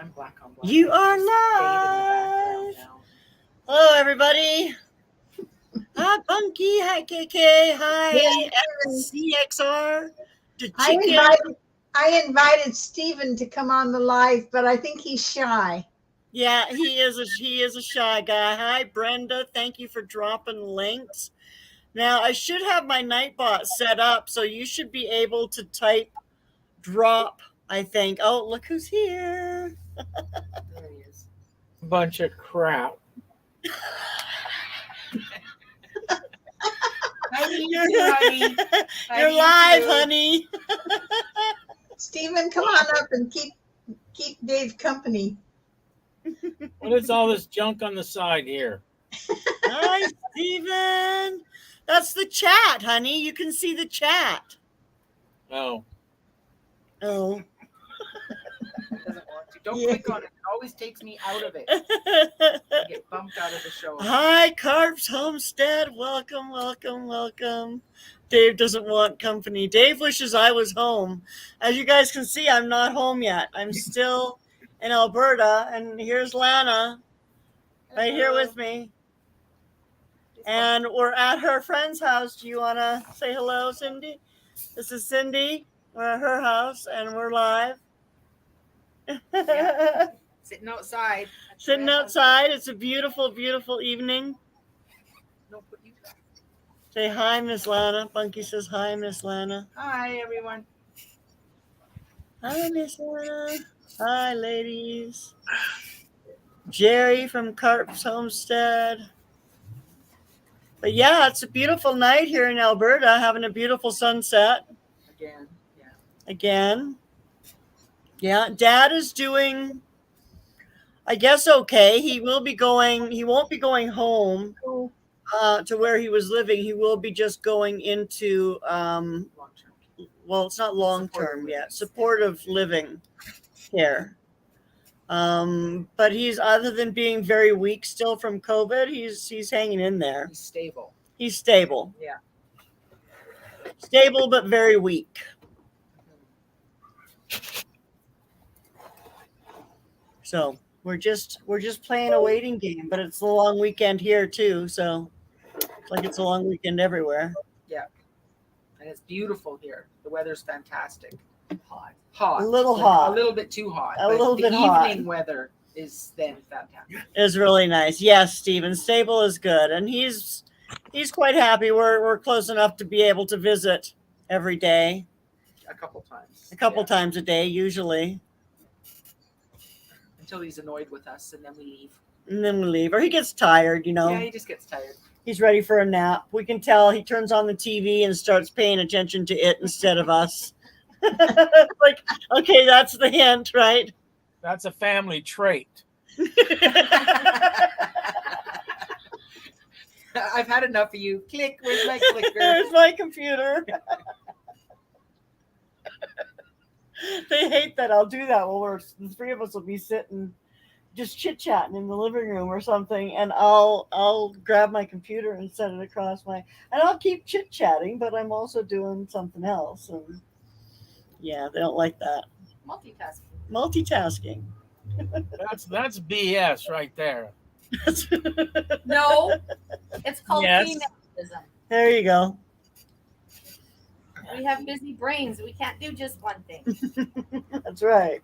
I'm black on black. You are Fade in the background live. now. Hello, everybody. Hi, Punky. Hi, KK. Hi, CXR. The chicken. I invited Stephen to come on the live, but I think he's shy. Yeah, he is a shy guy. Hi, Brenda. Thank you for dropping links. Now, I should have my Nightbot set up, so you should be able to type drop, I think. Oh, look who's here. There he is. Bunch of crap. How do you do, honey? How You're do you live, do? honey. Stephen, come on up and keep Dave company. What is all this junk on the side here? Hi, Steven. That's the chat, honey. You can see the chat. Oh, Oh. It doesn't want to. Don't click on it. It always takes me out of it. I get bumped out of the show. Hi, Carp's Homestead. Welcome, welcome, welcome. Dave doesn't want company. Dave wishes I was home. As you guys can see, I'm not home yet. I'm still in Alberta, and here's Lana right here with me. And we're at her friend's house. Do you want to say hello, Cindy? This is Cindy. We're at her house, and we're live. Yeah. Sitting outside. Sitting outside. It's a beautiful, beautiful evening. No, put you back. Say hi, Miss Lana. Bunky says hi, Miss Lana. Hi, everyone. Hi, Miss Lana. Hi, ladies. Jerry from Carp's Homestead. But yeah, it's a beautiful night here in Alberta, having a beautiful sunset. Again. Yeah. Again. Yeah, Dad is doing, I guess, okay. He won't be going home to where he was living. He will be just going into, Long term. well, it's not long-term yet, supportive living care. But he's, other than being very weak still from COVID, he's hanging in there. He's stable. He's stable. Yeah. Stable, but very weak. So we're just playing a waiting game, but it's a long weekend here too. So it's like it's a long weekend everywhere. Yeah. And it's beautiful here. The weather's fantastic. Hot. Hot. A little Like, hot. A little bit too hot. A but little the bit hot. evening weather is then fantastic. It's really nice. Yes, Stephen, stable is good, and he's quite happy. We're close enough to be able to visit every day, A couple times. a couple Yeah. times a day usually, Until he's annoyed with us and then we leave. and then we leave, or he gets tired. Yeah, he just gets tired. He's ready for a nap. We can tell he turns on the TV and starts paying attention to it instead of us. Like, okay, that's the hint, right? that's a family trait. I've had enough of you. Click. Where's my clicker? There's my computer. They hate that I'll do that. Well, the three of us will be sitting just chit-chatting in the living room or something, and I'll grab my computer and set it across and I'll keep chit-chatting, but I'm also doing something else. And yeah, they don't like that. Multitasking. That's BS right there. No, it's called Yes. femalism. There you go. We have busy brains. We can't do just one thing. That's right.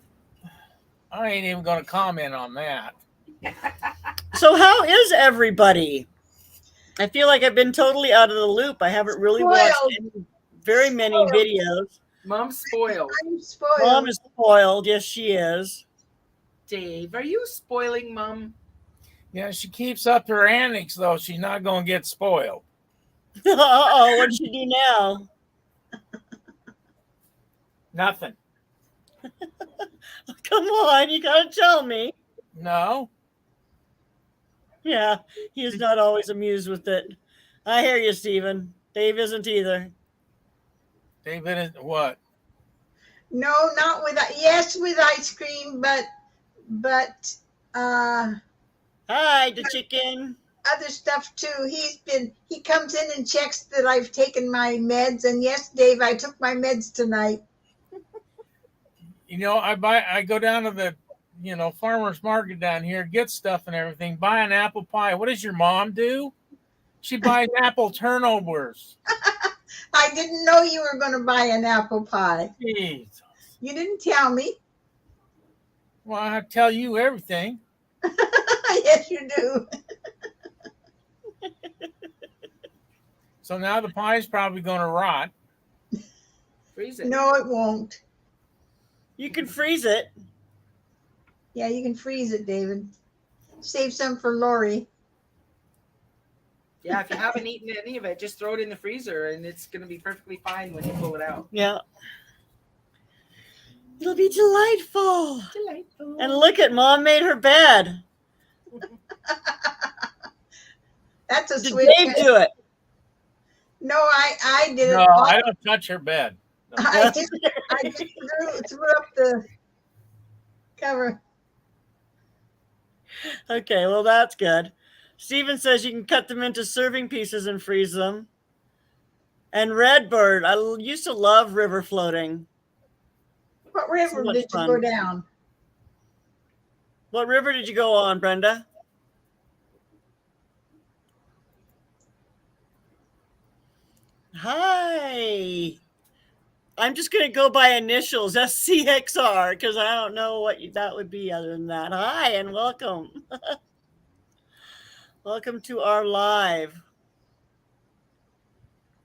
I ain't even going to comment on that. So how is everybody? I feel like I've been totally out of the loop. I haven't really watched very many videos. Mom's spoiled. I'm spoiled. Mom is spoiled. Yes, she is. Dave, are you spoiling Mom? Yeah, she keeps up her antics, though. She's not going to get spoiled. Uh-oh, what'd she do now? Nothing. Come on, you gotta tell me. No. Yeah, he is not always amused with it. I hear you, Stephen. Dave isn't either. David, what? No, not with yes with ice cream, but Hi, the chicken. other stuff too. He comes in and checks that I've taken my meds, and yes, Dave, I took my meds tonight. You know, I go down to the farmer's market down here, get stuff and everything, buy an apple pie. What does your mom do? She buys apple turnovers. I didn't know you were going to buy an apple pie. Jeez. You didn't tell me. Well, I tell you everything. Yes, you do. So now the pie's probably going to rot. Freeze it. No, it won't. You can freeze it. Yeah, you can freeze it, David. Save some for Lorrie. Yeah, if you haven't eaten any of it, just throw it in the freezer and it's going to be perfectly fine when you pull it out. Yeah. It'll be delightful. Delightful. And look at Mom made her bed. That's a Did sweet. Dave do it? No, I did it. No, all. I don't touch her bed. No. I just threw up the cover. Okay, well, that's good. Steven says you can cut them into serving pieces and freeze them. And Redbird, I used to love river floating. What river much did you fun. go down? What river did you go on, Brenda? Hi. I'm just going to go by initials, SCXR, because I don't know what that would be other than that. Hi, and welcome. Welcome to our live.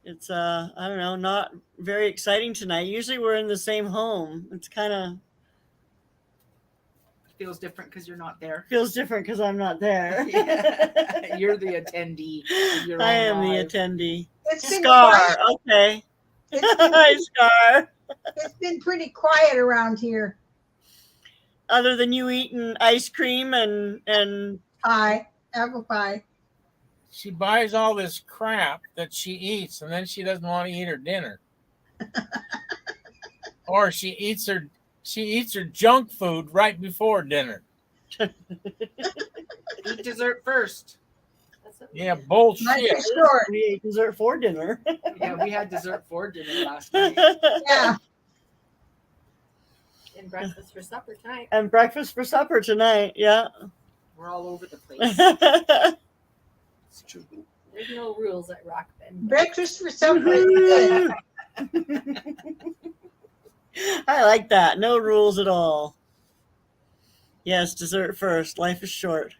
It's, I don't know, not very exciting tonight. Usually we're in the same home. It's kind of Feels different because you're not there. feels different because I'm not there. Yeah. You're the attendee. Of your I own am the live. attendee. It's been Scar, quiet. okay. It's been, Hi, Scar. it's been pretty quiet around here. Other than you eating ice cream and Pie, apple pie. She buys all this crap that she eats, and then she doesn't want to eat her dinner. Or she eats her junk food right before dinner. Eat dessert first. That's what Yeah, Life bullshit. is short. we ate dessert for dinner. Yeah, we had dessert for dinner last night. Yeah. and breakfast for supper tonight. And breakfast for supper tonight. Yeah. We're all over the place. It's true. There's no rules at Rock Bend. Breakfast for supper is good. I like that. No rules at all. Yes, dessert first. Life is short.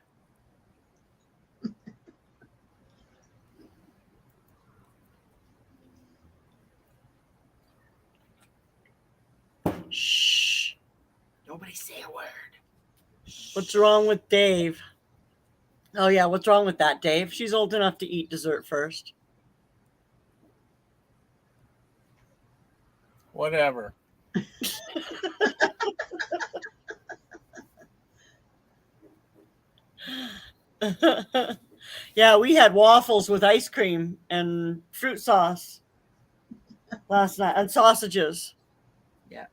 Shh. Nobody say a word. What's wrong with Dave? Oh, yeah. What's wrong with that, Dave? She's old enough to eat dessert first. Whatever. Yeah, we had waffles with ice cream and fruit sauce last night and sausages. Yeah.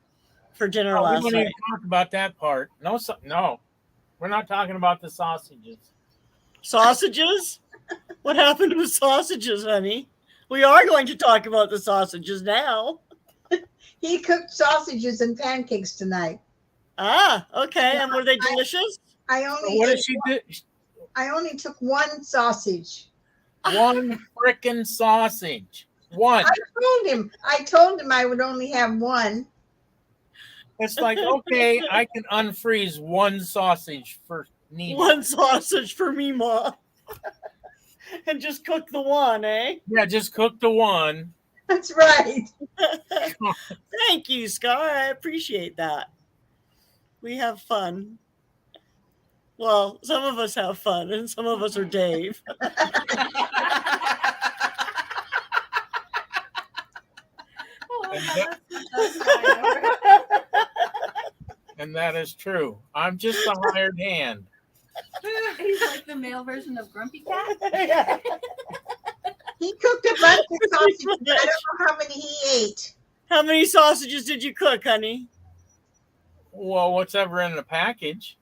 For dinner Oh, we last don't night. even talk about that part. No, we're not talking about the sausages. Sausages? What happened to the sausages, honey? We are going to talk about the sausages now. He cooked sausages and pancakes tonight. Ah, okay. And were they delicious? I So only what ate, did she do? I only took one sausage. One frickin' sausage. One. I told him I would only have one. It's like, okay, I can unfreeze one sausage for Nina. One sausage for me, Ma. And just cook the one, eh? Yeah, just cook the one. That's right. Thank you, Scar. I appreciate that. We have fun. Well, some of us have fun, and some of us are Dave. Oh, that's fine. And that is true. I'm just a hired hand. He's like the male version of Grumpy Cat. Yeah. He cooked a bunch of sausages. I don't know how many he ate. How many sausages did you cook, honey? Well, what's ever in the package?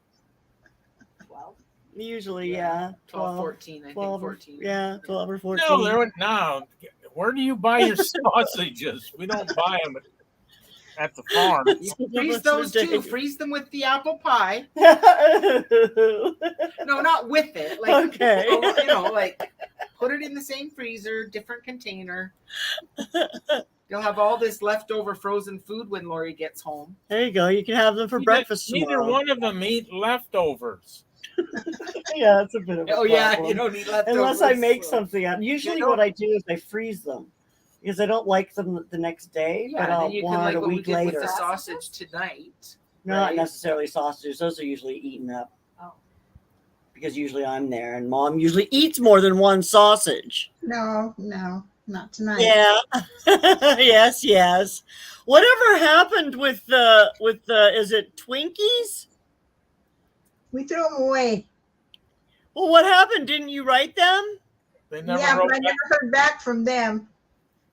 12. Usually, Yeah. yeah. 12, 14, I think 12 or- 14. Yeah, 12 or 14. No, no. Where do you buy your sausages? We don't buy them. at the farm. You can freeze those too. Freeze them with the apple pie. No, not with it. Like, Okay. you know, like put it in the same freezer, different container. You'll have all this leftover frozen food when Lorrie gets home. There you go. You can have them for breakfast Neither tomorrow. one of them eat leftovers. Yeah, that's a bit of a Oh yeah, problem. you don't need leftovers. Unless I make something out. Usually don't- what I do is I freeze them because I don't like them the next day, Yeah, but then I'll you can want like it a what we week did with later. the sausage tonight. Not right? necessarily sausages. Those are usually eaten up. Oh. Because usually I'm there and Mom usually eats more than one sausage. No, not tonight. Yeah. yes. Whatever happened with the is it Twinkies? We threw them away. Well, what happened? Didn't you write them? They never Yeah, wrote but I back. never heard back from them.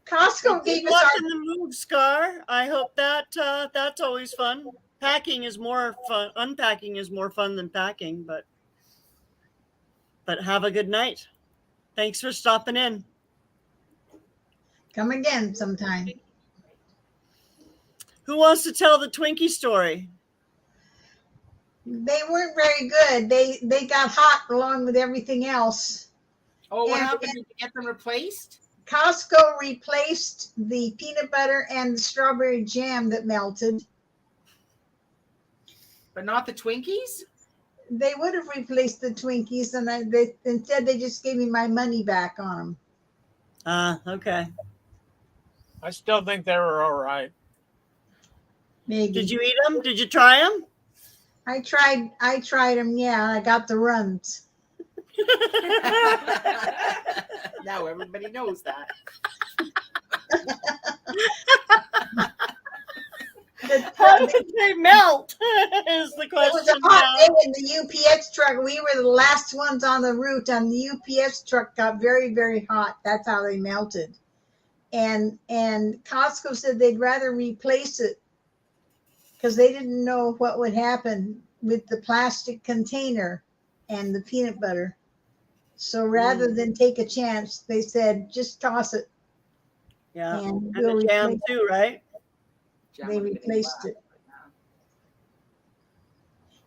Costco gave Good us luck our in the move, Scar. I hope that that's always fun. Packing is more fun. Unpacking is more fun than packing, but have a good night. Thanks for stopping in. come again sometime. Who wants to tell the Twinkie story? They weren't very good. They got hot along with everything else. Oh, what And- happened? Did you get them replaced? Costco replaced the peanut butter and the strawberry jam that melted. But not the Twinkies? They would have replaced the Twinkies, and instead they just gave me my money back on them. Okay. I still think they were all right. Maybe. Did you eat them? Did you try them? I tried them. Yeah, I got the runs. Now everybody knows that. How did they melt? Is the It was question a hot now. day in the UPS truck. We were the last ones on the route, and the UPS truck got very, very hot. That's how they melted. And Costco said they'd rather replace it because they didn't know what would happen with the plastic container and the peanut butter. So rather than take a chance, they said just toss it. Yeah. And And we'll the jam replace too, right? They replaced it.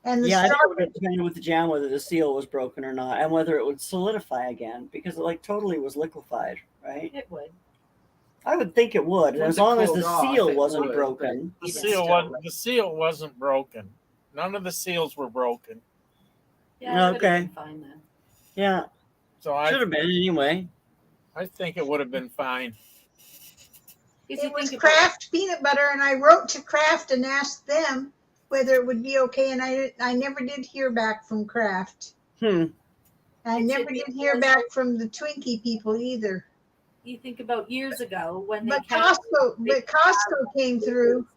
And the Yeah, I think it strawberry, would depend with the jam whether the seal was broken or not, and whether it would solidify again because it like totally was liquefied, right? It would. I would think it would, Once as it long as the cooled off, seal it wasn't would, broken. The Even seal wasn't broken. None of the seals were broken. Yeah, it would have Okay. been fine then. Yeah, So should have been anyway. I think it would have been fine. Because you it was think about Kraft peanut butter, and I wrote to Kraft and asked them whether it would be okay, and I never did hear back from Kraft. I It's never did hear back from the Twinkie people either. you think about years ago when they But can't Costco came through.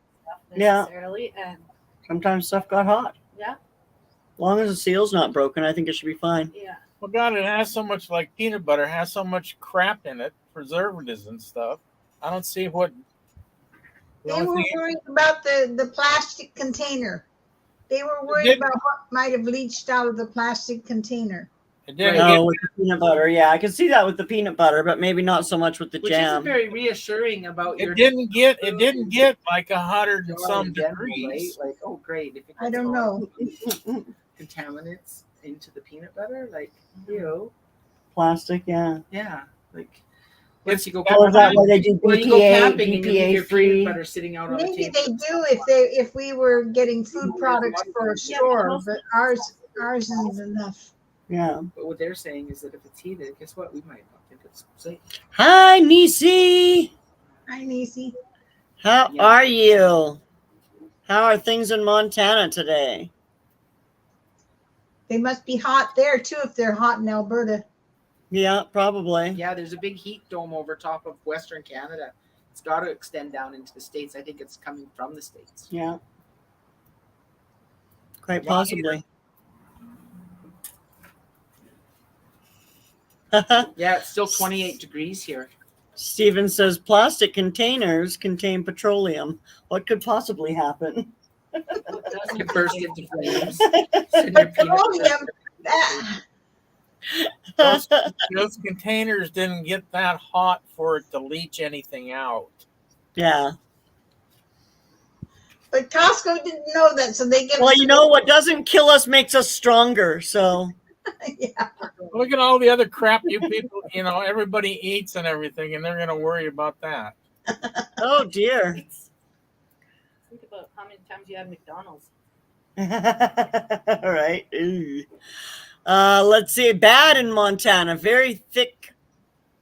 Yeah. necessarily, and Sometimes stuff got hot. yeah, As long as the seal's not broken, I think it should be fine. yeah. Well, God, it has so much like peanut butter, has so much crap in it, preservatives and stuff. I don't see what. The They only were thing, worried about the plastic container. They were worried about what might have leached out of the plastic container. it didn't Oh, get. with the peanut butter. Yeah, I can see that with the peanut butter, but maybe not so much with the Which isn't jam. very reassuring about your It didn't get. It didn't get like 100 and joy some in general, degrees. right? Like, oh great, if it I gets don't hot, know. contaminants into the peanut butter, like Plastic, yeah. yeah, like It's- once you go Or is that why they do when you go BPA, camping and you leave your BPA free? peanut butter sitting out on the Maybe table. they do if we were getting food products for a store, but ours isn't enough. Yeah. But what they're saying is that if it's heated, guess what? We might not think it's safe. Hi, Nisi. Hi, Nisi. How Yeah. are you? How are things in Montana today? They must be hot there too if they're hot in Alberta. Yeah, probably. Yeah, there's a big heat dome over top of Western Canada. It's got to extend down into the States. I think it's coming from the States. Yeah. Quite Yeah. possibly. Yeah, it's still 28 degrees here. Steven says plastic containers contain petroleum. What could possibly happen? It burst into flames. Send your peanut Petroleum. butter. Those containers didn't get that hot for it to leach anything out. Yeah. But Costco didn't know that, so they give Well, us. you know what doesn't kill us makes us stronger. So Yeah. Look at all the other crap you people, everybody eats and everything, and they're going to worry about that. oh dear. Think about how many times you had McDonald's. All right. Ooh. Let's see. Bad in Montana. Very thick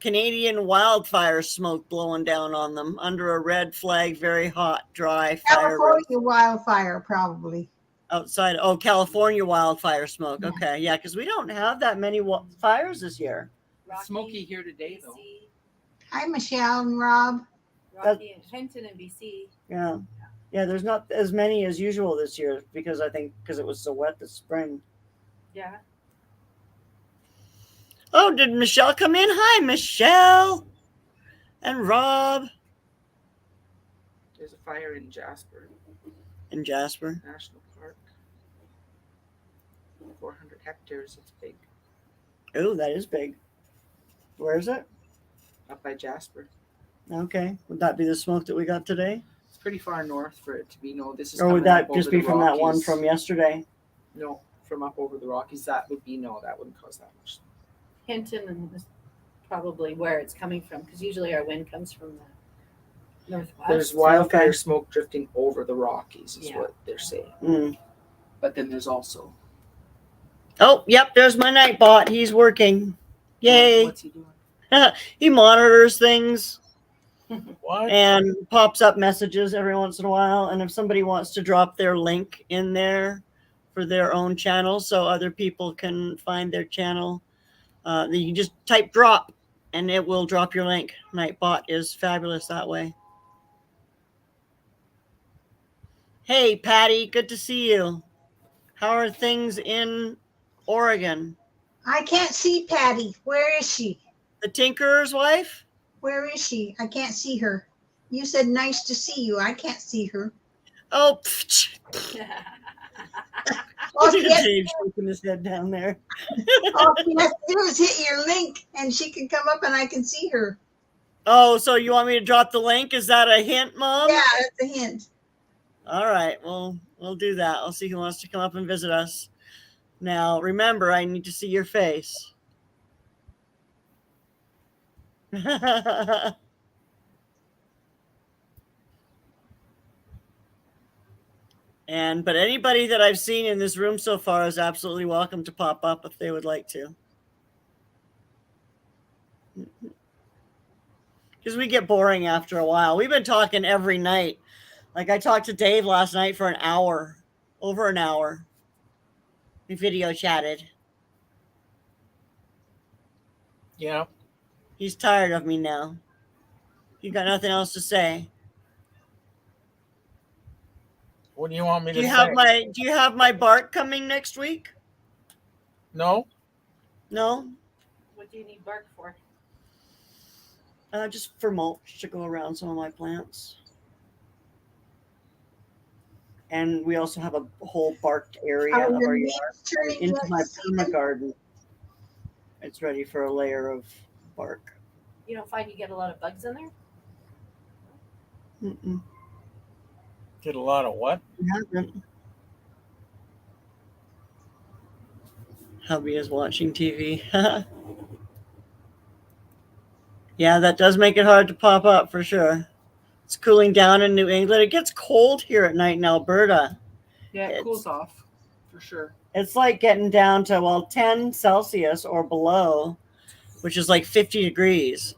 Canadian wildfire smoke blowing down on them under a red flag. Very hot, dry fire California wildfire, probably. outside. Oh, California wildfire smoke. Okay, yeah, because we don't have that many fires this year. It's smoky here today, though. BC, Hi, Michelle and Rob. Rocky and Hinton and BC. Yeah, yeah. There's not as many as usual this year because I think because it was so wet this spring. Yeah. Oh, did Michelle come in? Hi, Michelle and Rob There's a fire in Jasper and Jasper. National Park. 400 hectares. It's big. Oh, that is big. Where is it? Up by Jasper. Okay, would that be the smoke that we got today, It's pretty far north for it to be. No, this is. or would coming that up just over be the from that one Rockies. from yesterday? No, from up over the Rockies. That would be no. That wouldn't cause that much. Hinton and is probably where it's coming from because usually our wind comes from the northwest. There's wildfire Okay. smoke drifting over the Rockies, is Yeah. what they're saying. Mm. But then there's also. Oh, yep. There's my night bot. He's working. Yay! What's he doing? He monitors things What? and pops up messages every once in a while. And if somebody wants to drop their link in there for their own channel so other people can find their channel, then you can just type drop and it will drop your link. Nightbot is fabulous that way. Hey, Patty, good to see you. How are things in Oregon? I can't see Patty. Where is she? The tinkerer's wife? Where is she? I can't see her. You said nice to see you. I can't see her. Oh, All look she at has, Dave shaking his head down there. all she has to do is hit your link and she can come up and I can see her. Oh, so you want me to drop the link? Is that a hint, Mom? Yeah, that's a hint. All right, well, we'll do that. I'll see who wants to come up and visit us. Now, remember, I need to see your face. But anybody that I've seen in this room so far is absolutely welcome to pop up if they would like to. Because we get boring after a while. We've been talking every night. Like I talked to Dave last night for an hour, over an hour. We video chatted. Yeah. He's tired of me now. He got nothing else to say. What do you want me Do to you say? have my bark coming next week? No? No? What do you need bark for? Just for mulch to go around some of my plants. And we also have a whole barked area Are of your our leaves yard turning into yet, my Stephen? perma garden. It's ready for a layer of bark. You don't find you get a lot of bugs in there? Mm-mm. Did a lot of what? We haven't. Hubby is watching TV. Yeah, that does make it hard to pop up for sure. It's cooling down in New England. It gets cold here at night in Alberta. Yeah, it It's- cools off for sure. It's like getting down to 10 Celsius or below, which is like 50 degrees.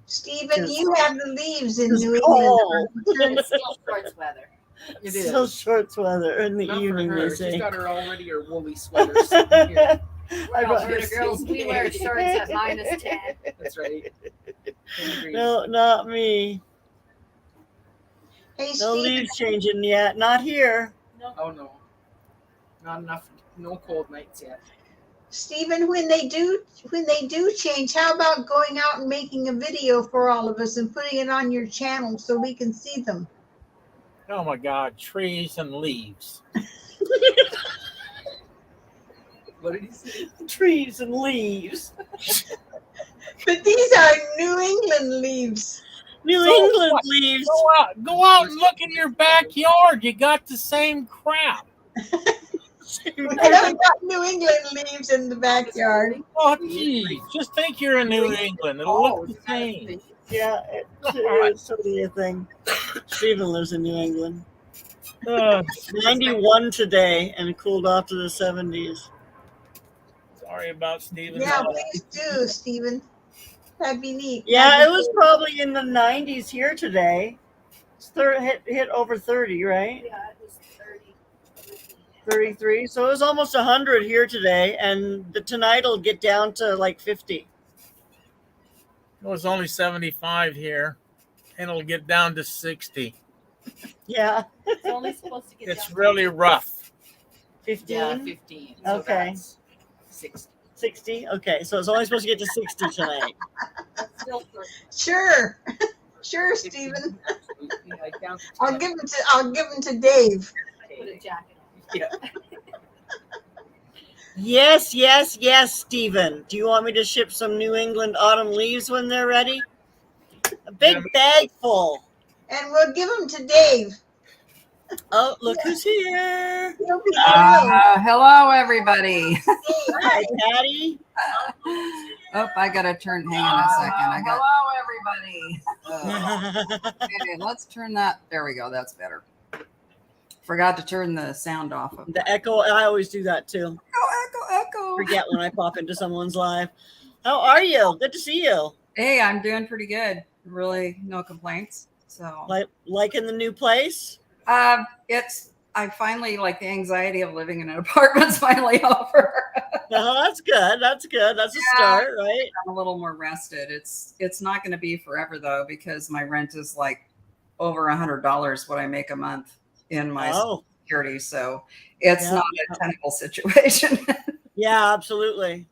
Stephen, Just- you have the leaves in Just New England. cold. It's still shorts weather. It It's still is. shorts weather in the Not evening, for they her. say. She's got her already her woolly sweater sitting here. I brought- Alberta girls, we wear shorts at -10. That's right. 10 degrees. No, not me. Hey, No Stephen, leaves changing yet. Not here. Oh no. Not enough. No cold nights yet. Stephen, when they do change, how about going out and making a video for all of us and putting it on your channel so we can see them? Oh my God, trees and leaves. What did he say? Trees and leaves. But these are New England leaves. New So England what? leaves. Go out and look in your backyard. You got the same crap. We haven't got New England leaves in the backyard. Oh, geez. Just think you're in New England. It'll look the same. Yeah, it's totally a thing. Stephen lives in New England. Uh, 91 today and cooled off to the 70s. sorry about Steven. Yeah, please do, Stephen. That'd be neat. Yeah, That'd it be was cool. probably in the 90s here today. It's hit over 30, right? Yeah, it was 30. 33. So it was almost 100 here today, and tonight it'll get down to like 50. It was only 75 here, and it'll get down to 60. Yeah, It's only supposed to get It's down really rough. 15. Yeah, 15. Okay. That's 60. 60. Okay, so it's only supposed to get to 60 tonight. That's still 30. Sure. Sure, Stephen. Like down to I'll 10. give them to Dave. Put a jacket on. Yeah. Yes, yes, yes, Stephen. Do you want me to ship some New England autumn leaves when they're ready? A big bag full. And we'll give them to Dave. Oh, look who's here. He'll be thrilled. Hello, everybody. Hi, Patty. Oh, I gotta turn. Hang on a second. Hello, everybody. Okay, let's turn that. There we go. That's better. Forgot to turn the sound off of The echo, I always do that too. echo. Forget when I pop into someone's live. How are you? Good to see you. Hey, I'm doing pretty good. Really, no complaints. So, Liking the new place? I finally like the anxiety of living in an apartment's finally over. Oh, that's good. That's good. That's a Yeah. start, right? I'm a little more rested. It's not going to be forever though, because my rent is like over $100 what I make a month in my Oh, security. So it's Yeah. not a tenable situation. yeah, absolutely.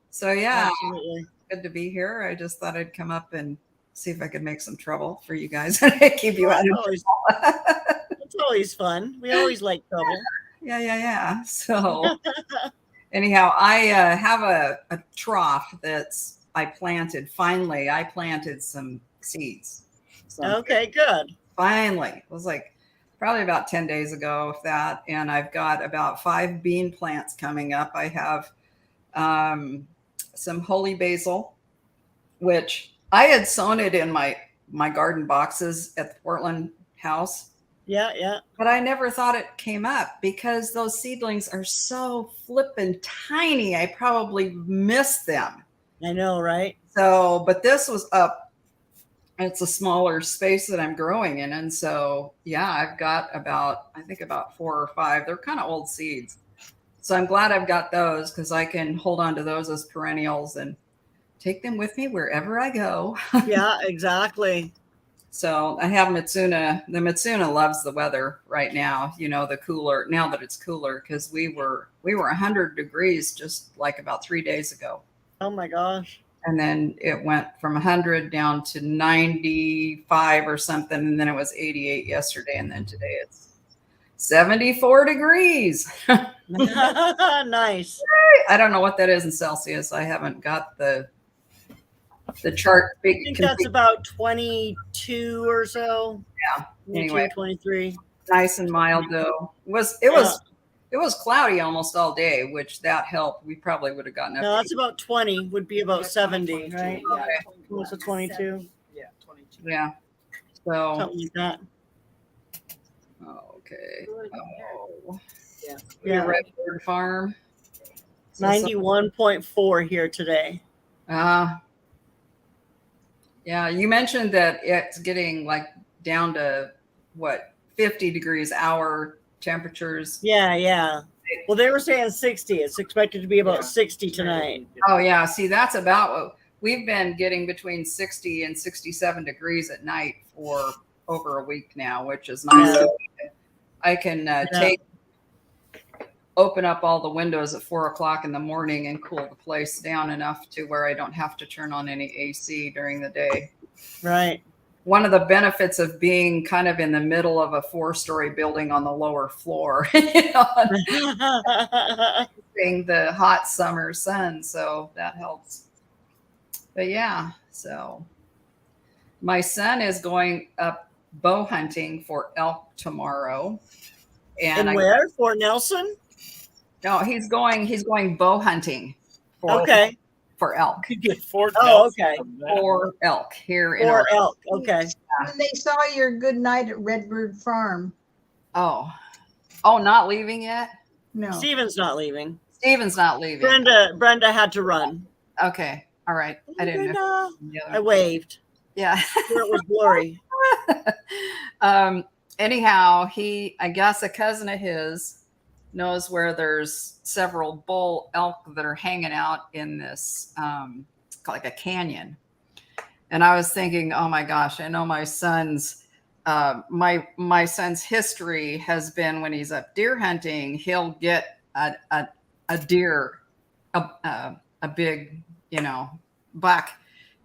So yeah, Absolutely. good to be here. I just thought I'd come up and see if I could make some trouble for you guys and keep you out It's of always fun. We always like trouble. yeah. So anyhow, I have a trough that's I planted. Finally, I planted some seeds. So Okay, good. finally, it was like probably about 10 days ago, if that. And I've got about 5 bean plants coming up. I have some holy basil, which I had sown it in my garden boxes at the Portland house. Yeah, yeah. But I never thought it came up because those seedlings are so flippin' tiny. I probably missed them. I know, right? So, but this was up. It's a smaller space that I'm growing in. And so, yeah, I've got I think about 4 or 5. They're kind of old seeds. So I'm glad I've got those because I can hold on to those as perennials and take them with me wherever I go. Yeah, exactly. So I have Mitsuna. The Mitsuna loves the weather right now. You know, the cooler now that it's cooler because we were 100 degrees just like about 3 days ago, Oh my gosh. and then it went from 100 down to 95 or something, and then it was 88 yesterday, and then today it's 74 degrees. Nice. I don't know what that is in Celsius. I haven't got the chart. I think that's about 22 or so. Yeah. 22, Anyway. 23. Nice and mild though. It was cloudy almost all day, which that helped. We probably would have gotten up. No, that's about 20. Would be about 70, right? Yeah, Close to 22. Yeah, 22. Yeah. So Something like that. okay. Good. Oh. Yeah. Yeah. Redbird Farm. 91.4 here today. Yeah, you mentioned that it's getting like down to what 50 degrees hour temperatures. Yeah, yeah. Well, they were saying 60. It's expected to be about Yeah. 60 tonight. Oh yeah, see that's about what we've been getting, between 60 and 67 degrees at night for over a week now, which is nice. Yeah. I can open up all the windows at 4 o'clock in the morning and cool the place down enough to where I don't have to turn on any AC during the day. Right. One of the benefits of being kind of in the middle of a 4-story building on the lower floor, you know, being the hot summer sun. So that helps. But yeah, so My son is going up bow hunting for elk tomorrow. And where? Fort Nelson? No, he's going bow hunting for Okay. for elk. You get Fort Oh, Nelson okay. from that. For elk here in Or our elk. Okay. When they saw your good night at Redbird Farm. oh, not leaving yet. No. Steven's not leaving. Steven's not leaving. Brenda had to run. Okay, all right. I didn't know. I waved. Yeah. Sure, it was Lorrie. Anyhow, I guess a cousin of his knows where there's several bull elk that are hanging out in this like a canyon. And I was thinking, oh my gosh, I know my son's my son's history has been when he's up deer hunting, he'll get a deer, a big, buck,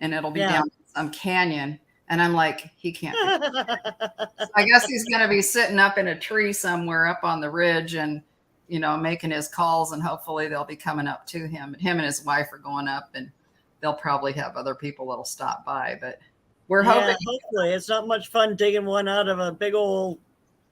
and it'll be down some canyon. And I'm like, he can't. I guess he's going to be sitting up in a tree somewhere up on the ridge and, making his calls, and hopefully they'll be coming up to him. Him and his wife are going up, and they'll probably have other people that'll stop by. But we're hoping. Hopefully, it's not much fun digging one out of a big old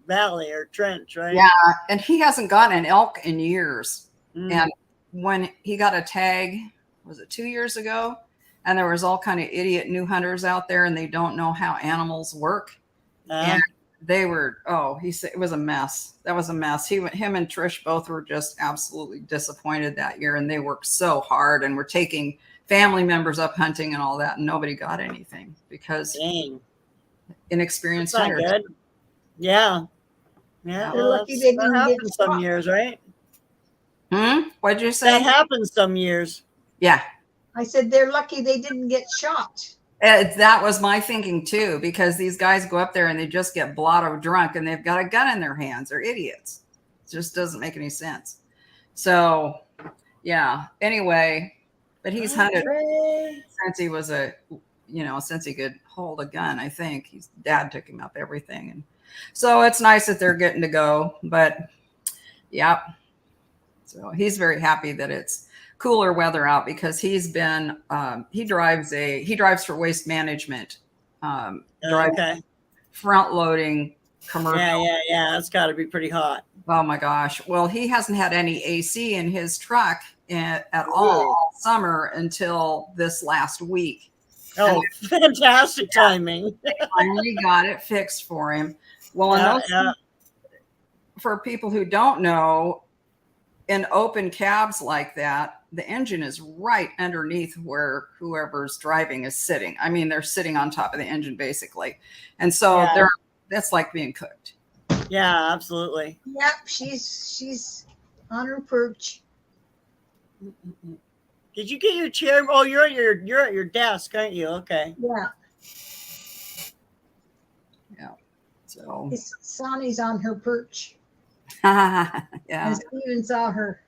valley or trench, right? Yeah, and he hasn't gotten an elk in years. Mm. And when he got a tag, was it 2 years ago? And there was all kind of idiot new hunters out there, and they don't know how animals work. And they were, he said it was a mess. That was a mess. Him and Trish both were just absolutely disappointed that year, and they worked so hard and were taking family members up hunting and all that, and nobody got anything because inexperienced That's not hunters. good. Yeah. Yeah. They're Well, lucky they that didn't get happens some shot. years, right? What'd you say? That happens some years. Yeah. I said they're lucky they didn't get shot. That was my thinking too, because these guys go up there and they just get blotto drunk and they've got a gun in their hands. They're idiots. It just doesn't make any sense. So, yeah. Anyway, but he's hunted since he was since he could hold a gun. I think his dad took him up everything, and so it's nice that they're getting to go. But yeah, so he's very happy that it's cooler weather out because he's been he drives for Waste Management, front loading commercial. Yeah, it's got to be pretty hot. Oh my gosh. Well, he hasn't had any AC in his truck at all summer until this last week. Oh, fantastic timing. Finally got it fixed for him. Well, for people who don't know, in open cabs like that, the engine is right underneath where whoever's driving is sitting. I mean, they're sitting on top of the engine basically. And so that's like being cooked. Yeah, absolutely. Yep, she's on her perch. Did you get your chair? Oh, you're at your desk, aren't you? Okay. Yeah. Yeah. So Sonny's on her perch. yeah. And Steven saw her.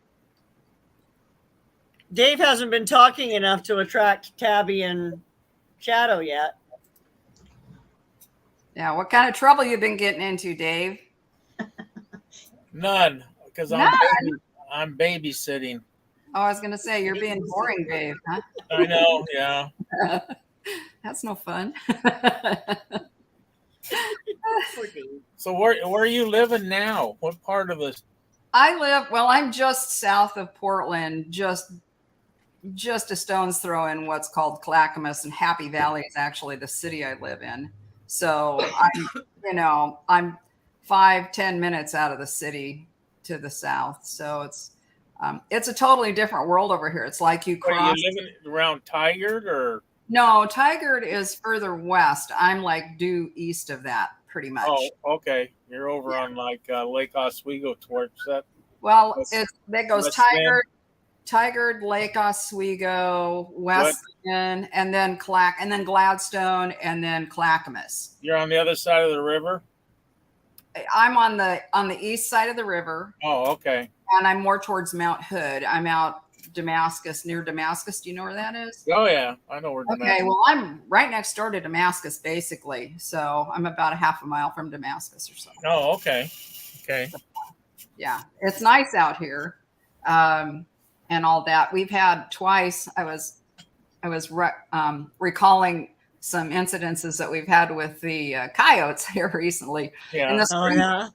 Dave hasn't been talking enough to attract Tabby and Shadow yet. Yeah. What kind of trouble you been getting into, Dave? None, because I'm babysitting. Oh, I was going to say, you're being boring, Dave, huh? I know, yeah. That's no fun. So where are you living now? What part of this? I'm just south of Portland, just a stone's throw in what's called Clackamas, and Happy Valley is actually the city I live in. So I'm 5-10 minutes out of the city to the south. So it's a totally different world over here. It's like you cross. Are you living around Tigard or? No, Tigard is further west. I'm like due east of that, pretty much. Oh, okay. You're over on like Lake Oswego towards that. Well, that goes Tigard, Lake Oswego, Weston, and then Gladstone, and then Clackamas. You're on the other side of the river? I'm on the east side of the river. Oh, okay. And I'm more towards Mount Hood. I'm out near Damascus. Do you know where that is? Oh yeah, I know where Damascus. Okay, well, I'm right next door to Damascus, basically. So I'm about a half a mile from Damascus or so. Oh, okay. Okay. Yeah, it's nice out here, and all that. We've had twice. I was recalling some incidences that we've had with the coyotes here recently. Yeah. In the Oh spring, yeah.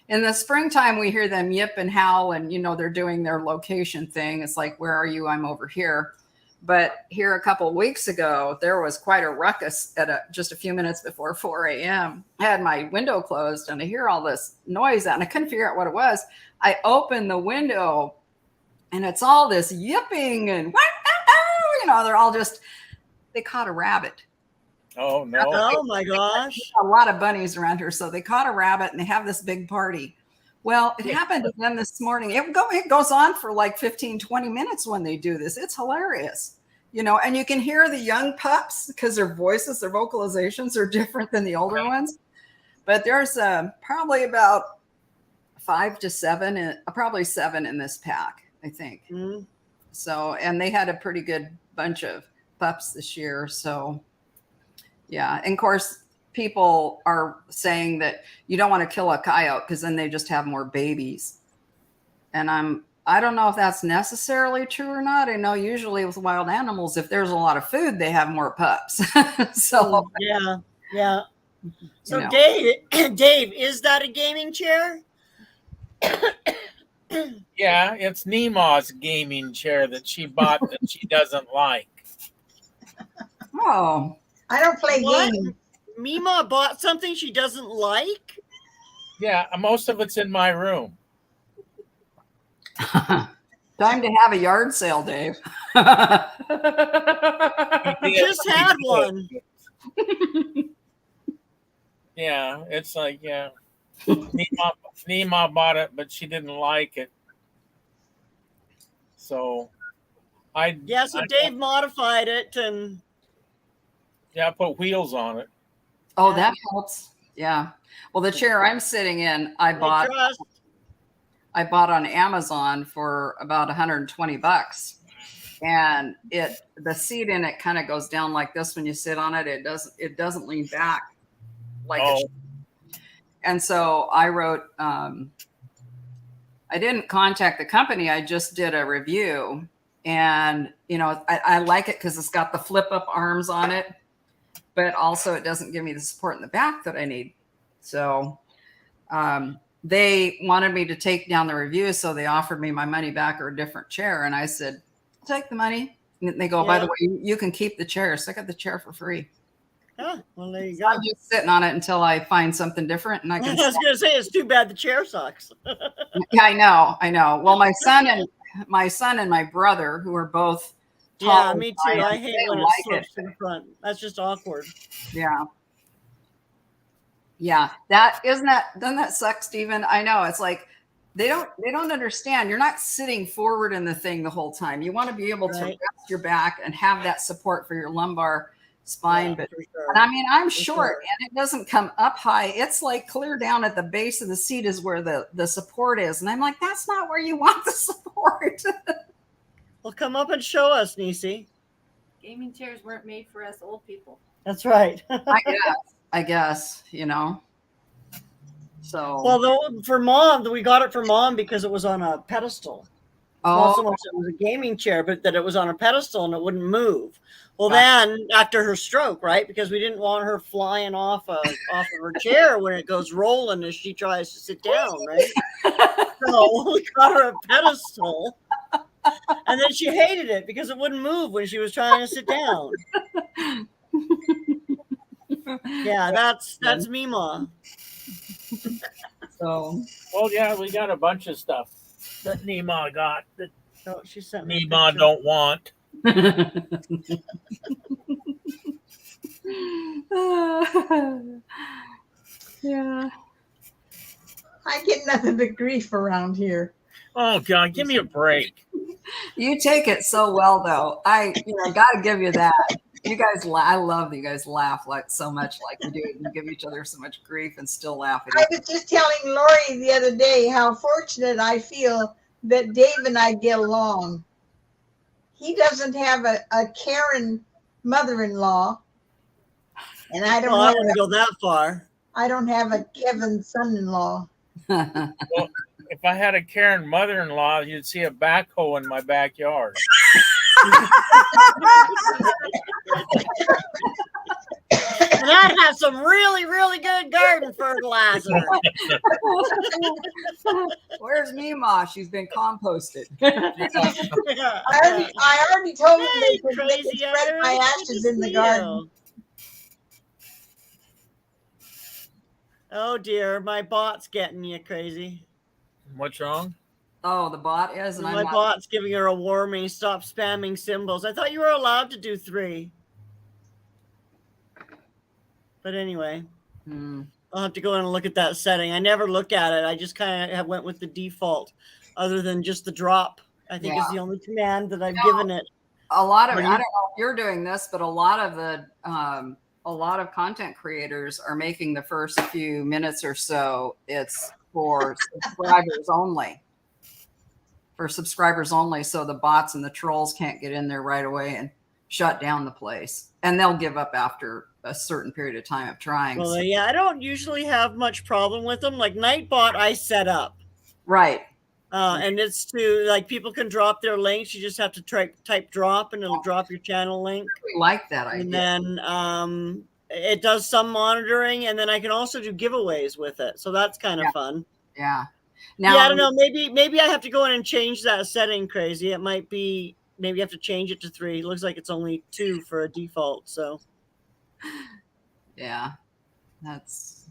in the springtime, we hear them yip and howl, and they're doing their location thing. It's like, where are you? I'm over here. But here a couple of weeks ago, there was quite a ruckus at just a few minutes before 4 a.m. I had my window closed and I hear all this noise out and I couldn't figure out what it was. I opened the window and it's all this yipping and they're all they caught a rabbit. Oh no. Oh my gosh. A lot of bunnies around here. So they caught a rabbit and they have this big party. Well, it happened to them this morning. It goes on for like 15, 20 minutes when they do this. It's hilarious, and you can hear the young pups because their voices, their vocalizations are different than the older ones. But there's probably about 5 to 7, probably 7 in this pack, I think. Mm. So, and they had a pretty good bunch of pups this year. So, yeah. And of course, people are saying that you don't want to kill a coyote because then they just have more babies. And I don't know if that's necessarily true or not. I know usually with wild animals, if there's a lot of food, they have more pups. So yeah. So know. Dave, is that a gaming chair? Yeah, it's Nema's gaming chair that she bought that she doesn't like. Oh, I don't play What? games. Mima bought something she doesn't like? Yeah, most of it's in my room. time to have a yard sale, Dave. We just had one. Yeah, it's like, yeah. Nema bought it, but she didn't like it. So Dave modified it and I put wheels on it. Oh, that helps. Yeah. Well, the chair I'm sitting in, I bought on Amazon for about $120. And the seat in it kind of goes down like this when you sit on it. It doesn't lean back like it should. And so I wrote, I didn't contact the company. I just did a review. And, I like it because it's got the flip up arms on it, but also it doesn't give me the support in the back that I need. So they wanted me to take down the review. So they offered me my money back or a different chair. And I said, take the money. And they go, by the way, you can keep the chair. So I got the chair for free. Oh, well, there you So go. I'm just sitting on it until I find something different. And I I can. was going to say, it's too bad the chair sucks. Yeah, I know. Well, my son and my brother, who are both tall. Yeah, me too. I hate when it slips to the front. That's just awkward. Yeah. Doesn't that suck, Stephen? I know. It's like they don't understand. You're not sitting forward in the thing the whole time. You want to be able to rest your back and have that support for your lumbar spine. Yeah, but sure. and I mean, I'm short and it doesn't come up high. It's like clear down at the base of the seat is where the support is. And I'm like, that's not where you want the support. Well, come up and show us, Nisi. Gaming chairs weren't made for us old people. That's right. I guess, So Well, for Mom, we got it for Mom because it was on a pedestal. Not so much that it was a gaming chair, but that it was on a pedestal and it wouldn't move. Well, then after her stroke, right? Because we didn't want her flying off of her chair when it goes rolling as she tries to sit down, right? So we got her a pedestal, and then she hated it because it wouldn't move when she was trying to sit down. Yeah, that's Mima. So Well, yeah, we got a bunch of stuff that Nema got that She sent me a Nema picture. don't want. Yeah. I get nothing but grief around here. Oh God, give me a break. You take it so well, though. I gotta give you that. You guys, I love that you guys laugh like so much like you do. You give each other so much grief and still laugh at I each was just telling Lorrie the other day how fortunate I feel that Dave and I get along. He doesn't have a Karen mother-in-law, and I don't. Well, I wouldn't go that far. I don't have a Kevin son-in-law. other. Well, if I had a Karen mother-in-law, you'd see a backhoe in my backyard. And I'd have some really, really good garden fertilizer. Where's Mima? She's been composted. I already told them Hey, they could crazy spread my Irish, ashes good in to the see garden. you. Oh dear, my bot's getting you crazy. What's wrong? Oh, the bot is, and I'm My not. bot's giving her a warning. Stop spamming symbols. I thought you were allowed to do 3. But anyway, I'll have to go in and look at that setting. I never look at it. I just kind of went with the default, other than just the drop. I think is the only command that I've given it. A lot of, I When don't you- know if you're doing this, but a lot of content creators are making the first few minutes or so, it's for subscribers only. For subscribers only, so the bots and the trolls can't get in there right away and shut down the place. And they'll give up after a certain period of time of trying. Well, yeah, I don't usually have much problem with them. Like Nightbot, I set up. Right. And it's to, like, people can drop their links. You just have to type drop and it'll drop your channel link. We like that idea. And then it does some monitoring, and then I can also do giveaways with it. So that's kind of fun. Yeah. Now, I don't know. Maybe I have to go in and change that setting, crazy. It might be, maybe you have to change it to 3. It looks like it's only 2 for a default. So yeah, that's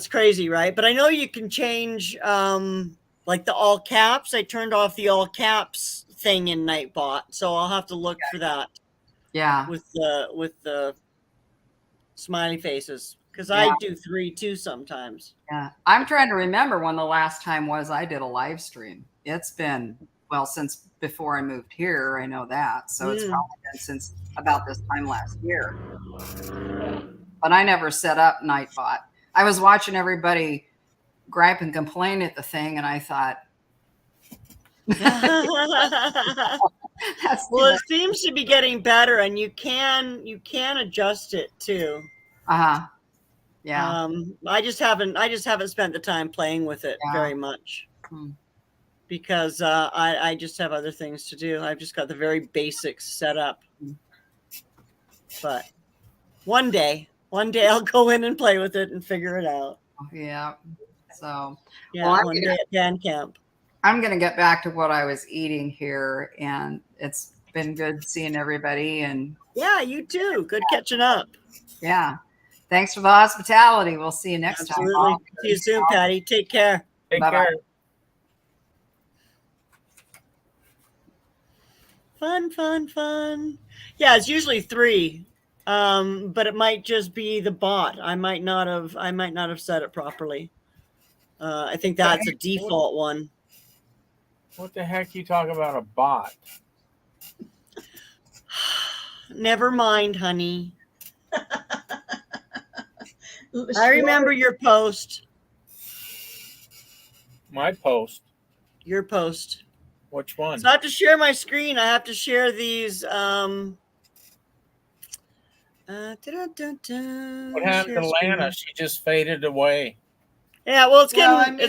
crazy, right? But I know you can change like the all caps. I turned off the all caps thing in Nightbot, so I'll have to look for that. Yeah. With the smiley faces, because I do 3 too sometimes. Yeah, I'm trying to remember when the last time was I did a live stream. It's been, well, since before I moved here, I know that. So it's probably been since about this time last year. But I never set up Nightbot. I was watching everybody gripe and complain at the thing, and I thought, well, it seems to be getting better, and you can adjust it too. Yeah. I just haven't spent the time playing with it very much because I just have other things to do. I've just got the very basics set up. But one day I'll go in and play with it and figure it out. Yeah. So one day at Dan Camp. I'm going to get back to what I was eating here, and it's been good seeing everybody. And yeah, you too. Good catching up. Yeah. Thanks for the hospitality. We'll see you next time. Absolutely. See you soon, Patty. Take care. Take care. Fun. Yeah, it's usually 3. But it might just be the bot. I might not have set it properly. I think that's a default one. What the heck you talk about a bot? Never mind, honey. I remember your post. My post. Your post. Which one? So I have to share my screen. I have to share these. What happened to Lana? She just faded away. Yeah, well, it's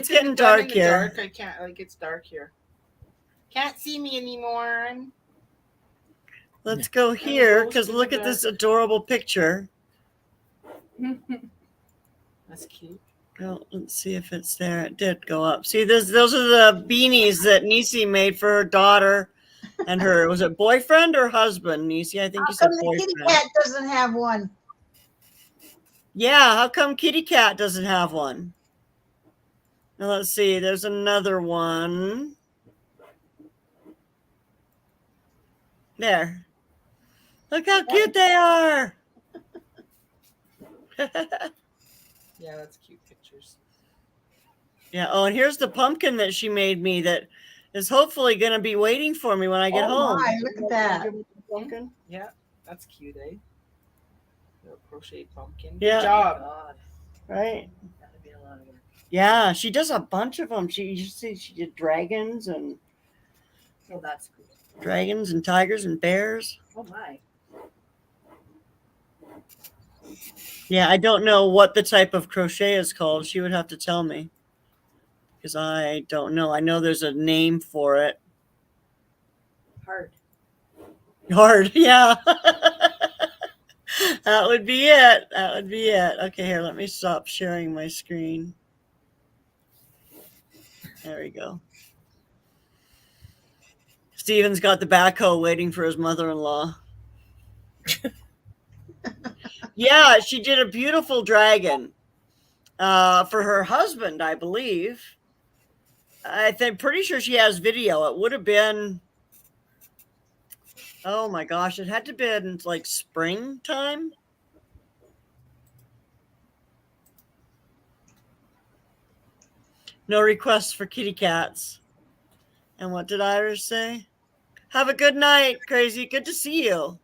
getting dark here. Dark. I can't, like, it's dark here. Can't see me anymore. Let's go here, because look at this adorable picture. That's cute. Well, let's see if it's there. It did go up. See, those are the beanies that Nisi made for her daughter and her, was it boyfriend or husband, Nisi? I think you said boyfriend. Kitty Cat doesn't have one. Yeah, how come Kitty Cat doesn't have one? Now let's see. There's another one. There. Look how cute they are. Yeah, that's cute pictures. Yeah. Oh, and here's the pumpkin that she made me that is hopefully going to be waiting for me when I get home. My, look at that. Pumpkin. Yeah, that's cute, eh? Little crochet pumpkin. Yeah. Good job. Right. Yeah, she does a bunch of them. You see, she did dragons and that's cool. dragons and tigers and bears. Oh my. Yeah, I don't know what the type of crochet is called. She would have to tell me because I don't know. I know there's a name for it. Hard. Hard, yeah. That would be it. That would be it. Okay, here, let me stop sharing my screen. There we go. Steven's got the backhoe waiting for his mother-in-law. Yeah, she did a beautiful dragon for her husband, I believe. I think pretty sure she has video. It would have been, oh my gosh, it had to have been like springtime. No requests for kitty cats. And what did Iris say? Have a good night, Crazy. Good to see you.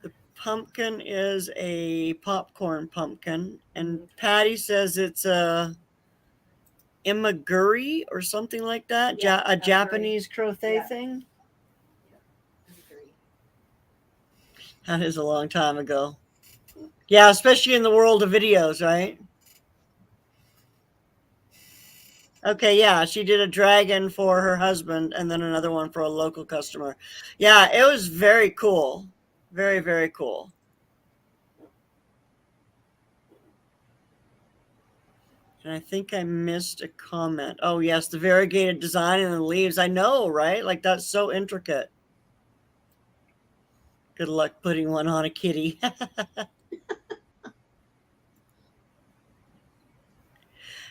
The pumpkin is a popcorn pumpkin. And Patty says it's a imaguri or something like that. Yeah, A imaguri. Japanese crochet Yeah. thing. I agree. That is a long time ago. Yeah, especially in the world of videos, right? Okay, yeah, she did a dragon for her husband and then another one for a local customer. Yeah, it was very cool. Very, very cool. And I think I missed a comment. Oh, yes, the variegated design and the leaves. I know, right? Like, that's so intricate. Good luck putting one on a kitty.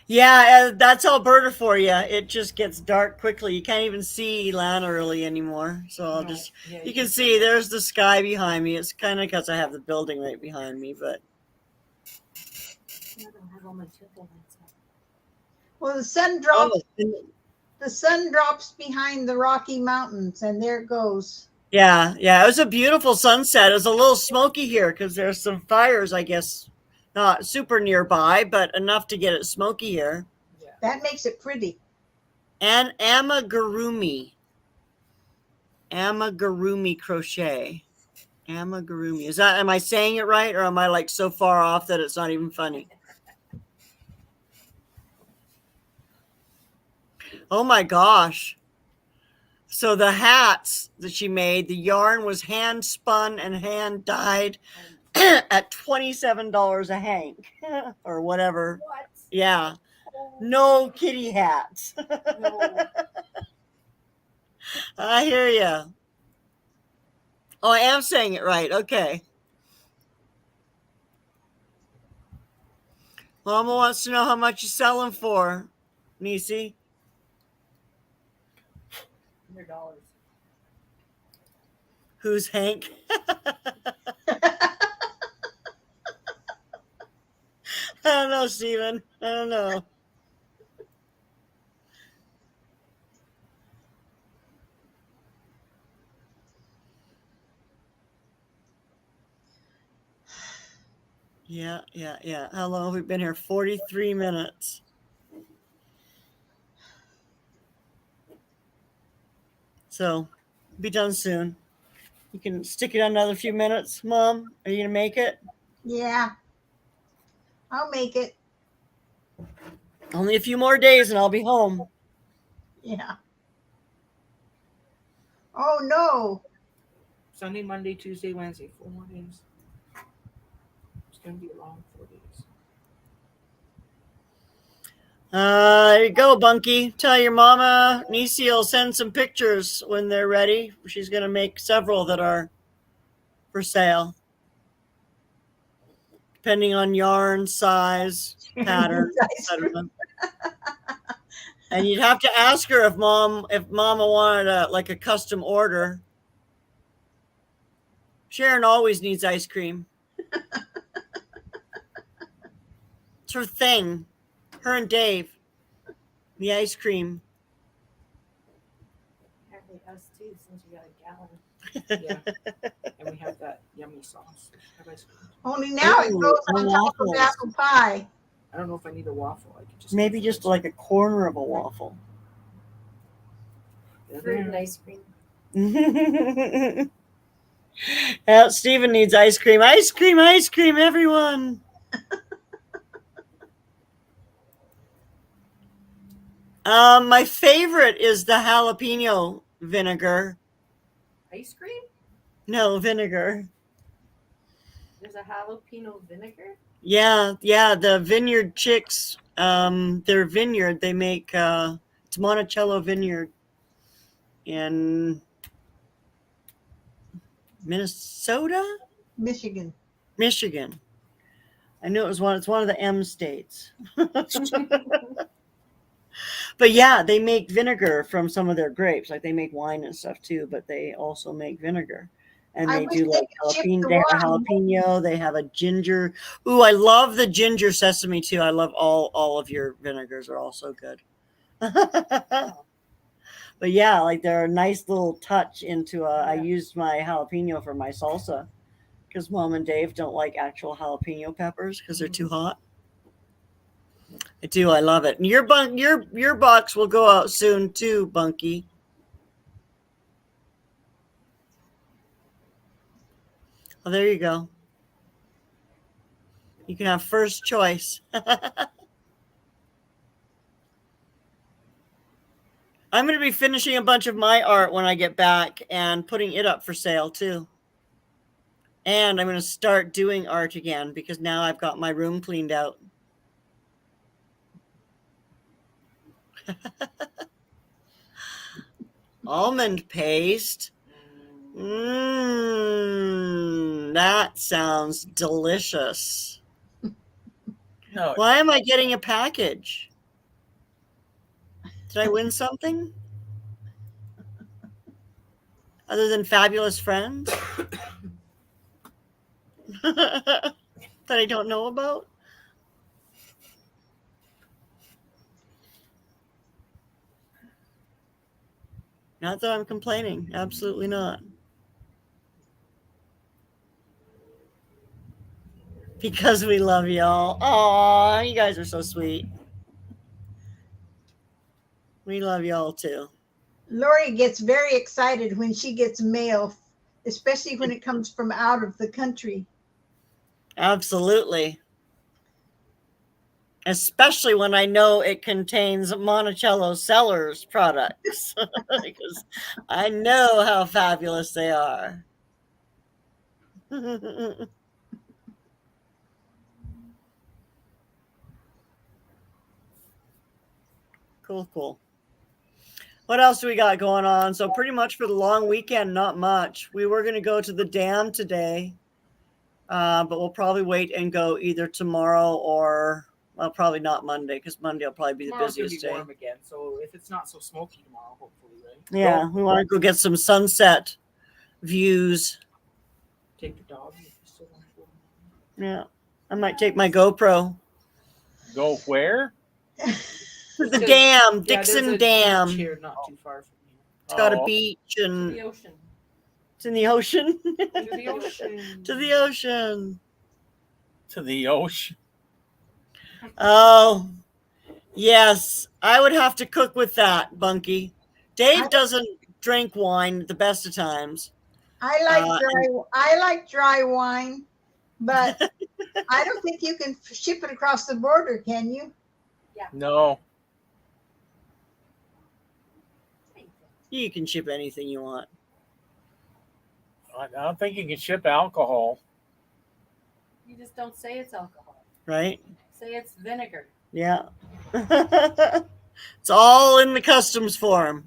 Yeah, that's Alberta for you. It just gets dark quickly. You can't even see Lana really anymore. So I'll No, just, yeah, you can see there's the sky behind me. It's kind of because I have the building right behind me, but I don't have all my temple lights up. Well, the sun drops. and- The sun drops behind the Rocky Mountains, and there it goes. yeah, it was a beautiful sunset. It was a little smoky here because there's some fires, I guess, not super nearby, but enough to get it smoky here. yeah. That makes it pretty. And amigurumi crochet. Amigurumi. Is that, am I saying it right, or am I like so far off that it's not even funny? Oh my gosh. So the hats that she made, the yarn was hand spun and hand dyed at $27 a hank or whatever. What? Yeah. Oh, No kitty hats. no. I hear you. Oh, I am saying it right. Okay. Mama wants to know how much you sell them for, Nisi. $100. Who's Hank? I don't know, Steven. I don't know. Yeah. How long have we been here? 43 minutes. So, be done soon. You can stick it on another few minutes. Mom, are you going to make it? Yeah, I'll make it. Only a few more days and I'll be home. Yeah. Oh no. Sunday, Monday, Tuesday, Wednesday, 4 more days. It's gonna be a long 4 days. There you go, Bunky. Tell your mama Nisi will send some pictures when they're ready. She's going to make several that are for sale. Depending on yarn, size, pattern, etc. And you'd have to ask her if mama wanted a custom order. Sharon always needs ice cream. It's her thing. Her and Dave. The ice cream. Apparently us too, since you got a gallon. Yeah. And we have that yummy sauce. Have ice cream. Only now it Ooh, goes on top of waffles. apple pie. I don't know if I need a waffle. I could just Maybe just like a corner of a waffle. Fruit and ice cream. Well, Steven needs ice cream. Ice cream, everyone. My favorite is the jalapeno vinegar. Ice cream? No, vinegar. There's a jalapeno vinegar? Yeah, the Vineyard Chicks, their vineyard, they make, it's Monticello Vineyard in Minnesota? Michigan. Michigan. I knew it's one of the M states. But yeah, they make vinegar from some of their grapes. Like they make wine and stuff too, but they also make vinegar. And I they wish do they like could ship jalapeno. the They have a wine. jalapeno. They have a ginger. Ooh, I love the ginger sesame too. I love all of your vinegars are all so good. But yeah, like they're a nice little touch into I used my jalapeno for my salsa because Mom and Dave don't like actual jalapeno peppers because they're too hot. I do. I love it. And your box will go out soon too, Bunky. Oh, there you go. You can have first choice. I'm going to be finishing a bunch of my art when I get back and putting it up for sale too. And I'm going to start doing art again because now I've got my room cleaned out. Almond paste. That sounds delicious. No, Why am I getting a package? Did I win something? Other than fabulous friends? That I don't know about? Not that I'm complaining. Absolutely not. Because we love y'all. Aw, you guys are so sweet. We love y'all too. Lori gets very excited when she gets mail, especially when it comes from out of the country. Absolutely. Especially when I know it contains Monticello Cellars products. Because I know how fabulous they are. Cool. What else do we got going on? So pretty much for the long weekend, not much. We were going to go to the dam today, but we'll probably wait and go either tomorrow or, well, probably not Monday because Monday will probably be Tomorrow's the gonna be busiest day. warm again, so if it's not so smoky tomorrow, hopefully, right? Yeah, we want to go get some sunset views. Take the dog. If you still want to go. Yeah, I might take my GoPro. go where? The dam, Yeah, Dixon there's a Dam. beach here not too far from here. It's got a Oh, beach To and the ocean. it's in the ocean. To the ocean. To the ocean. to the ocean. Oh, yes. I would have to cook with that, Bunky. Dave doesn't drink wine at the best of times. I like dry wine, but I don't think you can ship it across the border, can you? No, You can ship anything you want, I don't think you can ship alcohol. You just don't say it's alcohol. right? Say it's vinegar. Yeah. It's all in the customs form.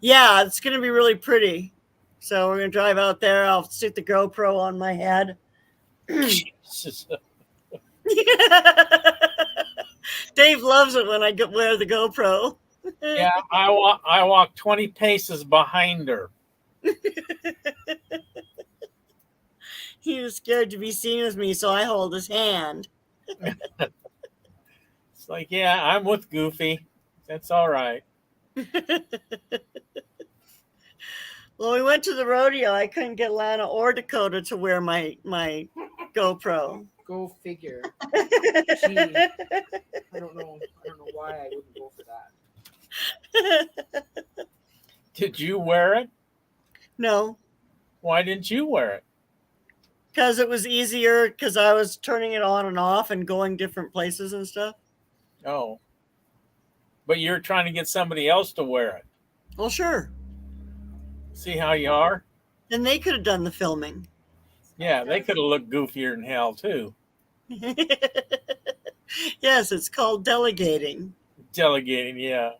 Yeah, it's going to be really pretty. So we're going to drive out there. I'll stick the GoPro on my head. Jesus. Dave loves it when I wear the GoPro. Yeah, I walk 20 paces behind her. He was scared to be seen with me, so I hold his hand. It's like, yeah, I'm with Goofy. That's all right. Well, we went to the rodeo. I couldn't get Lana or Dakota to wear my GoPro. Go figure. Gee, I don't know why I wouldn't go for that. Did you wear it? No, Why didn't you wear it? Because it was easier because I was turning it on and off and going different places and stuff. Oh. But you're trying to get somebody else to wear it. Well, sure. See how you are? Then they could have done the filming. Yeah, they could have looked goofier than hell too. Yes, it's called delegating. Delegating, yeah.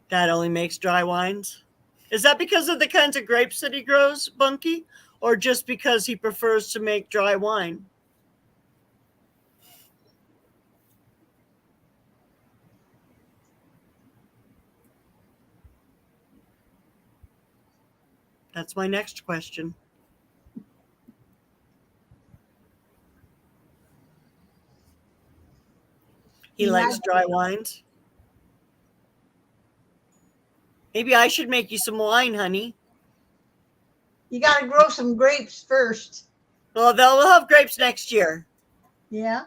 Dad only makes dry wines. Is that because of the kinds of grapes that he grows, Bunky? Or just because he prefers to make dry wine? That's my next question. He likes dry wines. Maybe I should make you some wine, honey. You got to grow some grapes first. Well, we'll have grapes next year. Yeah.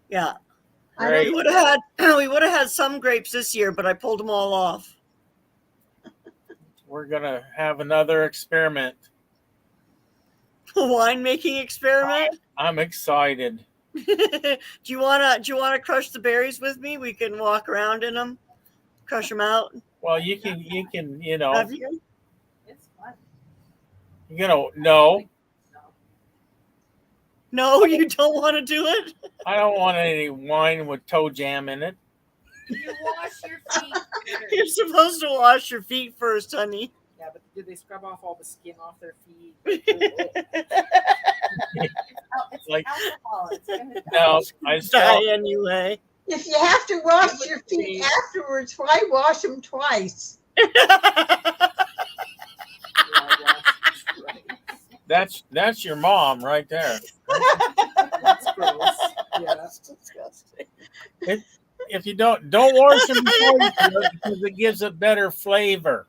Yeah. Right. We would have had some grapes this year, but I pulled them all off. We're gonna have another experiment. A winemaking experiment. I'm excited. Do you wanna crush the berries with me? We can walk around in them, crush them out. Well, you can, Have you? It's fun. no, No, you don't want to do it. I don't want any wine with toe jam in it. You wash your feet. You're supposed to wash your feet first, honey. Yeah, but did they scrub off all the skin off their feet? It's Like- alcohol. It's gonna No, I Die still, anyway. If you have to wash your feet afterwards, why wash them twice? that's your mom right there. That's gross. Yeah. That's disgusting. If you don't wash them before you do it because it gives a better flavor.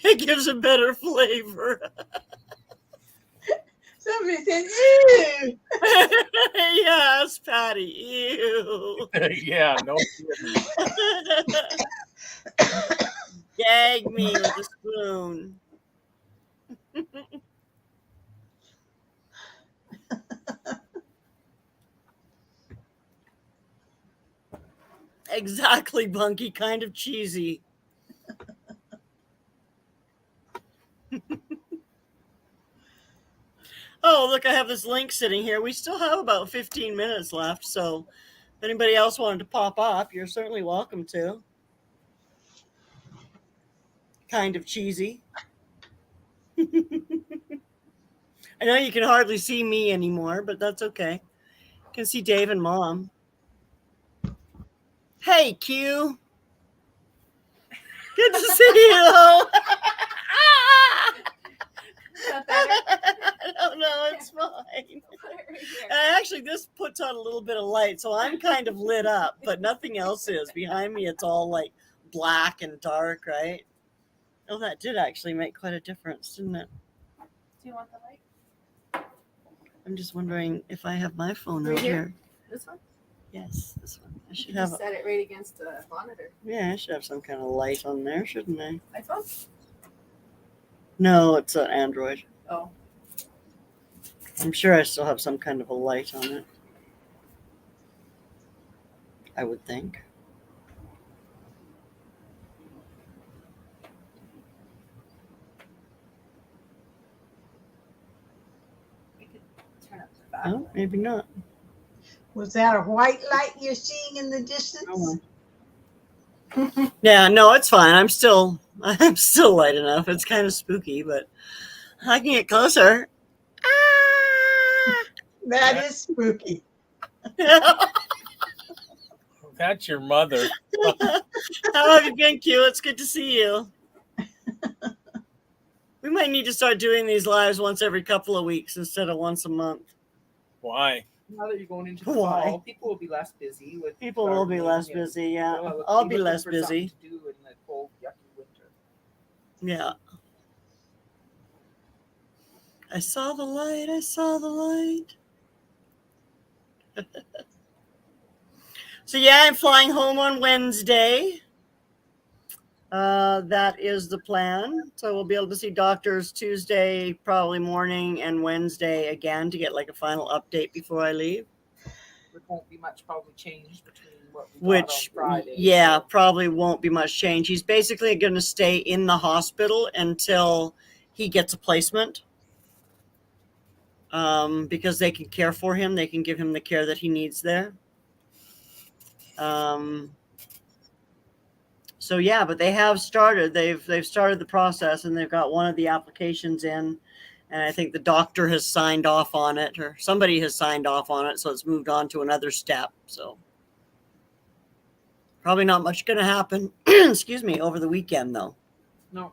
It gives a better flavor. Somebody said, ew. Yes, Patty. Ew. Yeah, no kidding. Gag me with a spoon. Exactly, Bunky. Kind of cheesy. Oh, look, I have this link sitting here. We still have about 15 minutes left, so if anybody else wanted to pop up, you're certainly welcome to. Kind of cheesy. I know you can hardly see me anymore, but that's okay. You can see Dave and Mom. Hey, Q. Good to see you. No, it's fine. Actually, this puts on a little bit of light, so I'm kind of lit up, but nothing else is. Behind me, it's all like black and dark, right? Oh, that did actually make quite a difference, didn't it? Do you want the light? I'm just wondering if I have my phone Right out here? here. This one? Yes, this one. I should You have. just set it right against the monitor. Yeah, I should have some kind of light on there, shouldn't I? iPhone? No, it's an Android. Oh. I'm sure I still have some kind of a light on it. I would think. We could turn up the back. Oh, maybe not. Was that a white light you're seeing in the distance? Oh, well. Yeah, no, it's fine. I'm still light enough. It's kind of spooky, but I can get closer. That is spooky. That's your mother. How have you been, Q? It's good to see you. We might need to start doing these lives once every couple of weeks instead of once a month. Why? Now that you're going into the Why? fall, people will be less busy with People will be gardening less and busy, yeah. they'll I'll be looking less for something busy. to do in the cold, yucky winter. Yeah. I saw the light. I saw the light. So, yeah, I'm flying home on Wednesday. That is the plan. So we'll be able to see doctors Tuesday, probably morning, and Wednesday again to get like a final update before I leave. There won't be much probably changed between what we got Which, on Friday. yeah, so- probably won't be much change. He's basically going to stay in the hospital until he gets a placement. Because they can care for him, they can give him the care that he needs there. So yeah, but they have started. They've started the process, and they've got one of the applications in, and I think the doctor has signed off on it, or somebody has signed off on it, so it's moved on to another step. So probably not much going to happen. Excuse me, over the weekend though. No,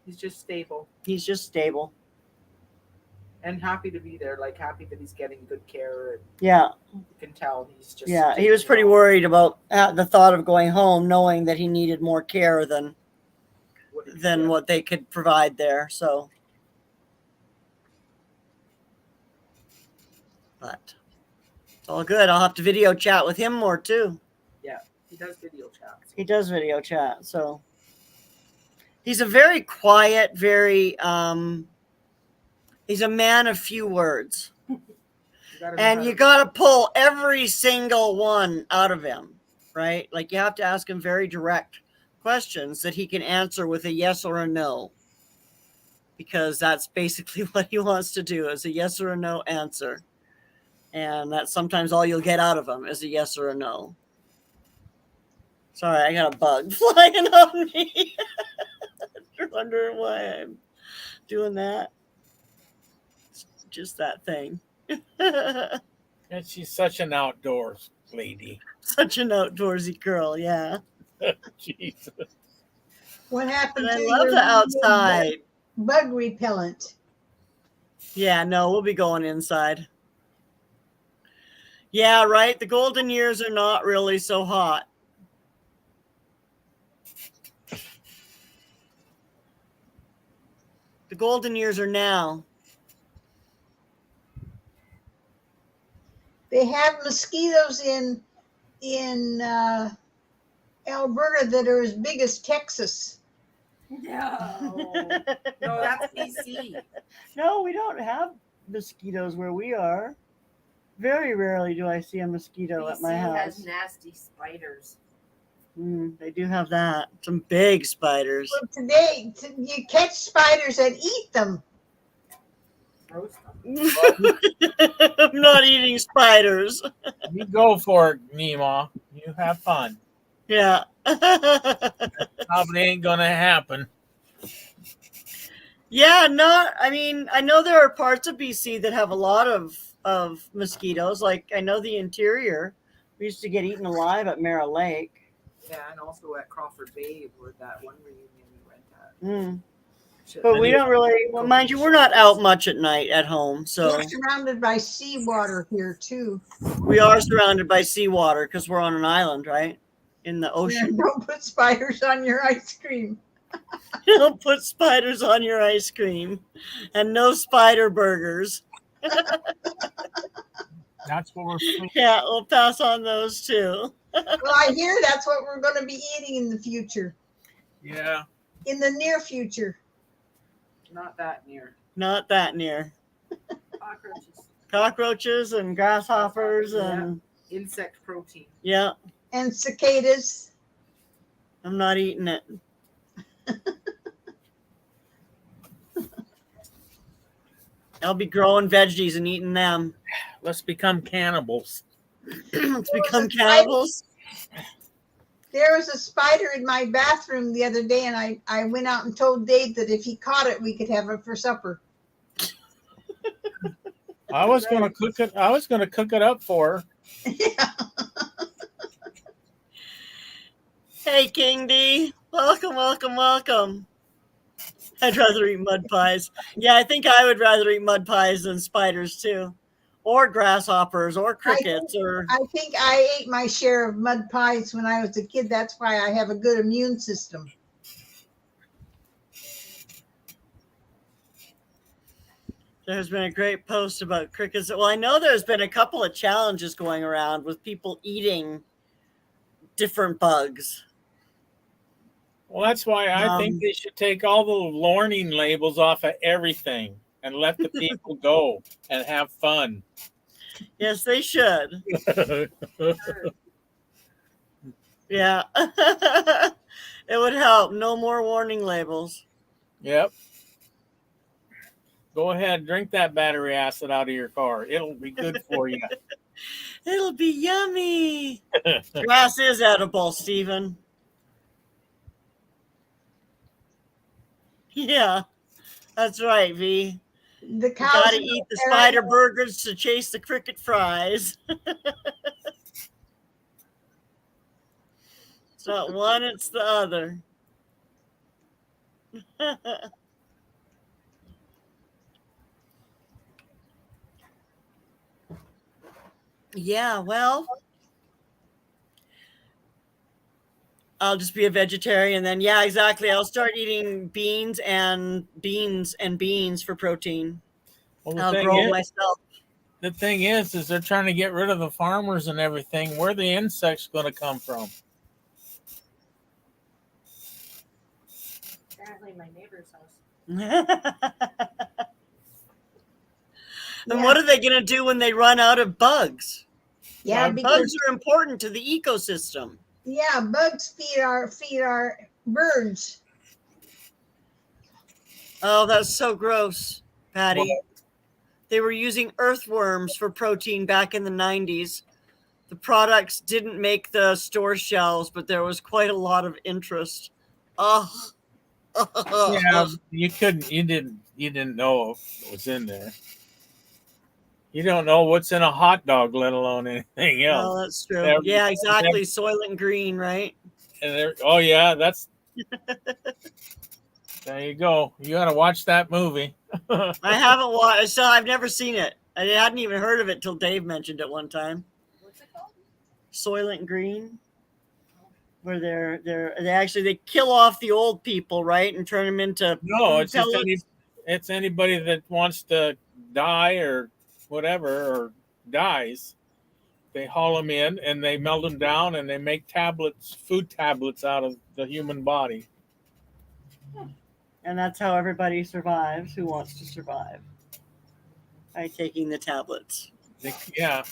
he's just stable He's just stable. and happy to be there. Like happy that he's getting good care. And Yeah, you can tell he's just. yeah. He taking was it pretty all. worried about the thought of going home, knowing that he needed more care than Yeah. what they could provide there. So, but it's all good. I'll have to video chat with him more too. He does video chats. He does video chat. So he's a very quiet, very he's a man of few words. And you got to pull every single one out of him, right? Like you have to ask him very direct questions that he can answer with a yes or a no. Because that's basically what he wants to do is a yes or a no answer. And that's sometimes all you'll get out of him is a yes or a no. Sorry, I got a bug flying on me. You're wondering why I'm doing that. It's just that thing. And she's such an outdoors lady. Such an outdoorsy girl, yeah. Jesus. What happened And I to love your the outside. bug repellent? Yeah, no, we'll be going inside. Yeah, right. The golden years are not really so hot. The golden years are now. They have mosquitoes in Alberta that are as big as Texas. No, that's BC. No, we don't have mosquitoes where we are. Very rarely do I see a mosquito at my BC house. has nasty spiders. They do have that. Some big spiders. Well, today, you catch spiders and eat them. Roast them. I'm not eating spiders. You go for it, Nima. You have fun. Yeah. Probably ain't gonna happen. Yeah, I mean, I know there are parts of BC that have a lot of mosquitoes. Like I know the interior. We used to get eaten alive at Mara Lake. Yeah, and also at Crawford Bay, where that one reunion we went at. But we don't really, well, mind you, we're not out much at night at home. So We're surrounded by seawater here too. we are surrounded by seawater because we're on an island, right? In the ocean. Don't put spiders on your ice cream. Don't put spiders on your ice cream. And no spider burgers. That's what we're saying. Yeah, we'll pass on those too. Well, I hear that's what we're going to be eating in the future, Yeah. in the near future. Not that near. Not that near. Cockroaches. Cockroaches and grasshoppers and Insect protein. yeah, And cicadas. I'm not eating it. I'll be growing veggies and eating them. Let's become cannibals. Let's become cannibals. There was a spider in my bathroom the other day, and I went out and told Dave that if he caught it, we could have it for supper. I was gonna cook it. I was gonna cook it up for her. Yeah. Hey, King D. Welcome, welcome, welcome. I'd rather eat mud pies. Yeah, I think I would rather eat mud pies than spiders too. Or grasshoppers or crickets or I think I ate my share of mud pies when I was a kid. That's why I have a good immune system. there's been a great post about crickets. Well, I know there's been a couple of challenges going around with people eating different bugs. Well, that's why I think they should take all the warning labels off of everything and let the people go and have fun. Yes, they should. Yeah. It would help. No more warning labels. Yep. Go ahead, drink that battery acid out of your car. It'll be good for you. It'll be yummy. Grass is edible, Stephen. Yeah, that's right, V. The You cows gotta in eat the area- spider burgers to chase the cricket fries. It's not one, it's the other. Yeah, well, I'll just be a vegetarian then. Yeah, exactly. I'll start eating beans for protein. Well, I'll grow myself. the thing is they're trying to get rid of the farmers and everything. Where are the insects going to come from? Apparently, my neighbor's house. And what are they going to do when they run out of bugs? Yeah, Bugs because Bugs are important to the ecosystem. bugs feed our birds. Oh, that's so gross, Patty. Well, They were using earthworms for protein back in the 90s. The products didn't make the store shelves, but there was quite a lot of interest. Oh, yeah, you didn't know it was in there. You don't know what's in a hot dog, let alone anything else. Oh, that's true. Yeah, exactly. Soylent Green, right? And oh yeah, that's there you go. You got to watch that movie. I haven't watched, so I've never seen it. I hadn't even heard of it till Dave mentioned it one time. What's it called? Soylent Green, where they kill off the old people, right, and turn them into No, it's just pellets. it's anybody that wants to die or whatever or dies. They haul them in and they melt them down and they make food tablets out of the human body. And that's how everybody survives who wants to survive, by taking the tablets. Yeah.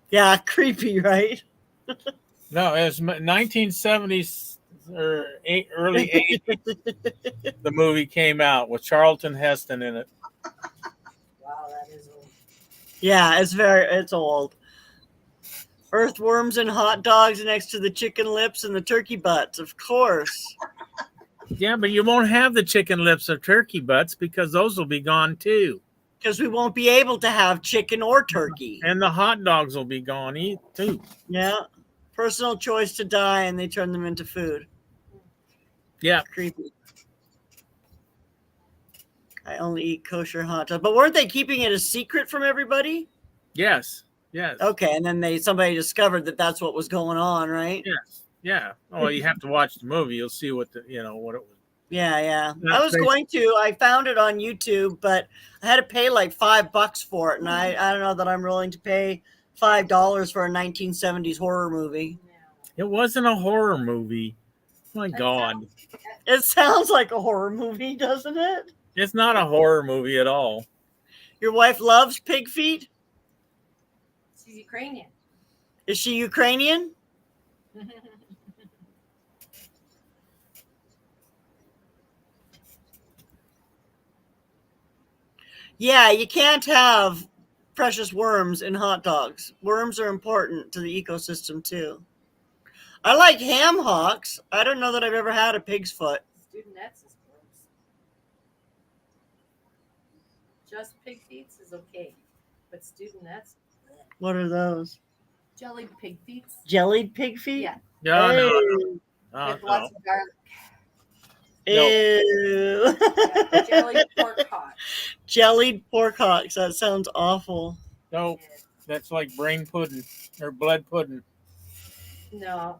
Yeah, creepy, right? No, it was 1970s or early 80s. The movie came out with Charlton Heston in it. Wow, that is old. Yeah, it's old. Earthworms and hot dogs next to the chicken lips and the turkey butts, of course. Yeah, but you won't have the chicken lips or turkey butts because those will be gone too. Because we won't be able to have chicken or turkey. And the hot dogs will be gone too. Yeah. Personal choice to die, and they turn them into food. Yeah. Creepy. I only eat kosher hot dogs. But weren't they keeping it a secret from everybody? Yes. Yes. Okay, and then somebody discovered that that's what was going on, right? Yes. Yeah. Oh, you have to watch the movie. You'll see what what it was. Yeah. That's I was going to. I found it on YouTube, but I had to pay like $5 for it, and I don't know that I'm willing to pay $5 for a 1970s horror movie. It wasn't a horror movie. My God. It sounds like a horror movie, doesn't it? It's not a horror movie at all. Your wife loves pig feet? She's Ukrainian. Is she Ukrainian? Yeah, you can't have precious worms in hot dogs. Worms are important to the ecosystem too. I like ham hocks. I don't know that I've ever had a pig's foot. Studenettes is gross. Just pig feet is okay, but studenettes, What are those? jellied pig feet. Jellied pig feet? Yeah, No, Hey. no. with lots of garlic. Ew. Yeah, jellied pork hot. Jellied pork hocks. That sounds awful. No, that's like brain pudding or blood pudding. No,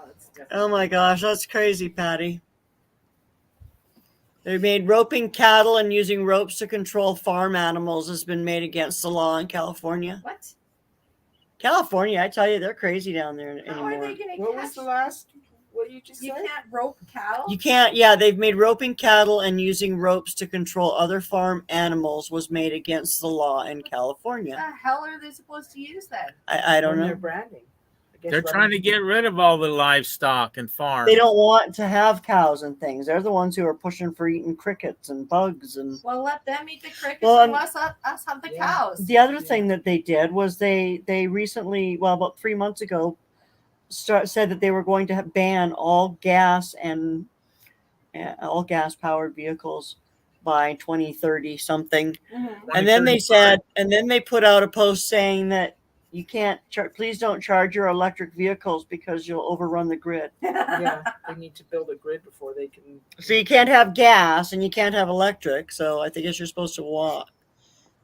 it's different. Oh my gosh, that's crazy, Patty. They made roping cattle and using ropes to control farm animals has been made against the law in California. What? California, I tell you, they're crazy down there How are anymore. they going to What catch? was the last What you just You said? can't rope cows. You can't. Yeah, they've made roping cattle and using ropes to control other farm animals was made against the law in What California. the hell are they supposed to use then? I don't When know. they're branding. I guess They're trying to get rid of all the livestock and farms. They don't want to have cows and things. They're the ones who are pushing for eating crickets and bugs and. Well, let them eat the crickets Well, and and- us have the Yeah. cows. The other thing that they did was they recently, well, about 3 months ago, said that they were going to ban all gas and all gas powered vehicles by 2030 something. Mhm. And then they said, and then they put out a post saying that you can't, please don't charge your electric vehicles because you'll overrun the grid. Yeah, they need to build a grid before they can. So you can't have gas and you can't have electric. So I think you're supposed to walk.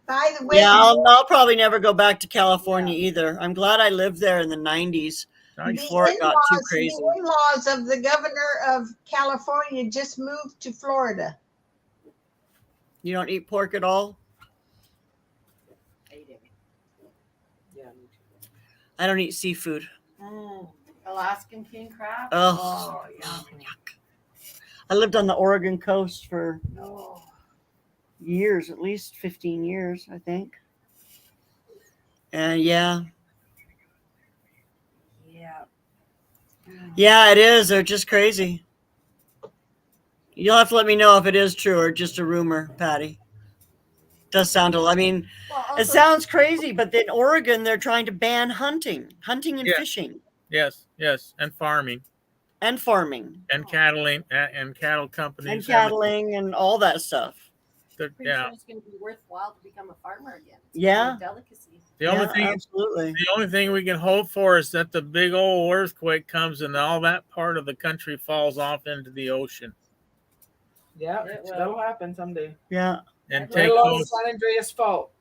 By the way, Yeah, I'll probably never go back to California either. I'm glad I lived there in the 90s before it got too crazy. the in-laws of the governor of California just moved to Florida. You don't eat pork at all? Yeah, me too. I don't eat seafood. Alaskan king crab. Oh, yeah. I lived on the Oregon coast for Oh. years, at least 15 years, I think. And yeah. Yeah. Yeah, it is. They're just crazy. You'll have to let me know if it is true or just a rumor, Patty. Does sound I mean, Well, it also, sounds crazy, but in Oregon, they're trying to ban hunting and Yeah. fishing Yes, and farming and farming and cattling and cattle companies. and cattling and all that stuff. pretty Yeah. sure it's going to be worthwhile to become a farmer again. It's Yeah. a delicacy. The only Yeah, thing absolutely. the only thing we can hope for is that the big old earthquake comes and all that part of the country falls off into the ocean. Yeah, It will. that'll happen someday. Yeah. And Right take Little those San Andreas fault.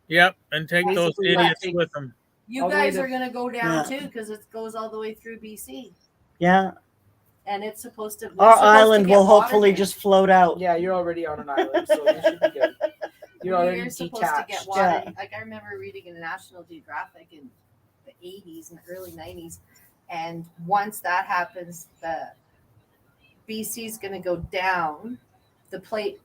and take those Basically, that idiots takes- with them. You All the way guys to- are going to go down Yeah. too because it goes all the way through BC. Yeah. And it's supposed to. we're Our supposed to island get will water hopefully there. just float out. Yeah, you're already on an island, so you should be good. You're already We're supposed detached. to get water. Yeah. Like I remember reading in National Geographic in the 80s and early 90s, and once that happens, the BC's going to go down. The plate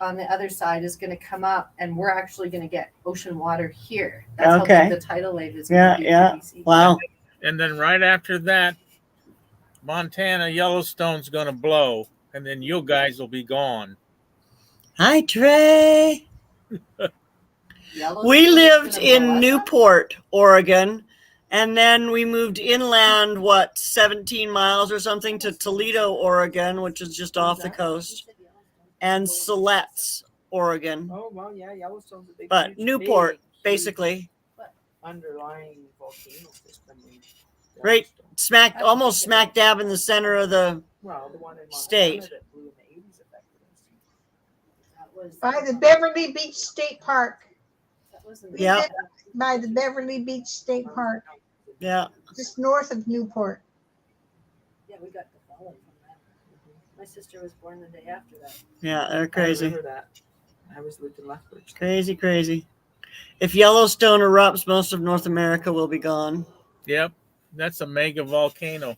on the other side is going to come up, and we're actually going to get ocean water here. That's Okay. how big the tidal wave is going Yeah, to be. yeah. For BC. Wow. And then right after that, Montana Yellowstone's gonna blow, and then you guys will be gone. Hi, Trey. Yellowstone We is lived gonna blow in us up. Newport, Oregon, and then we moved inland, 17 miles or something, to Toledo, Oregon, which is just off the coast, and Siletz, Oregon. Oh well, yeah, Yellowstone's a big. But huge, Newport, big, huge basically, underlying volcano system. in Right. Yellowstone. almost smack dab in the center of the. Well, the one in Montana State. that blew in the 80s affected us. That was By the Beverly Beach State Park. that was in We the- Yeah. live by the Beverly Beach State Park, Yeah. just north of Newport. Yeah, we got the fallen from that. My sister was born the day after that. Yeah, they're I crazy. remember that. I was lived in Lethbridge. Crazy. If Yellowstone erupts, most of North America will be gone. Yep, that's a mega volcano.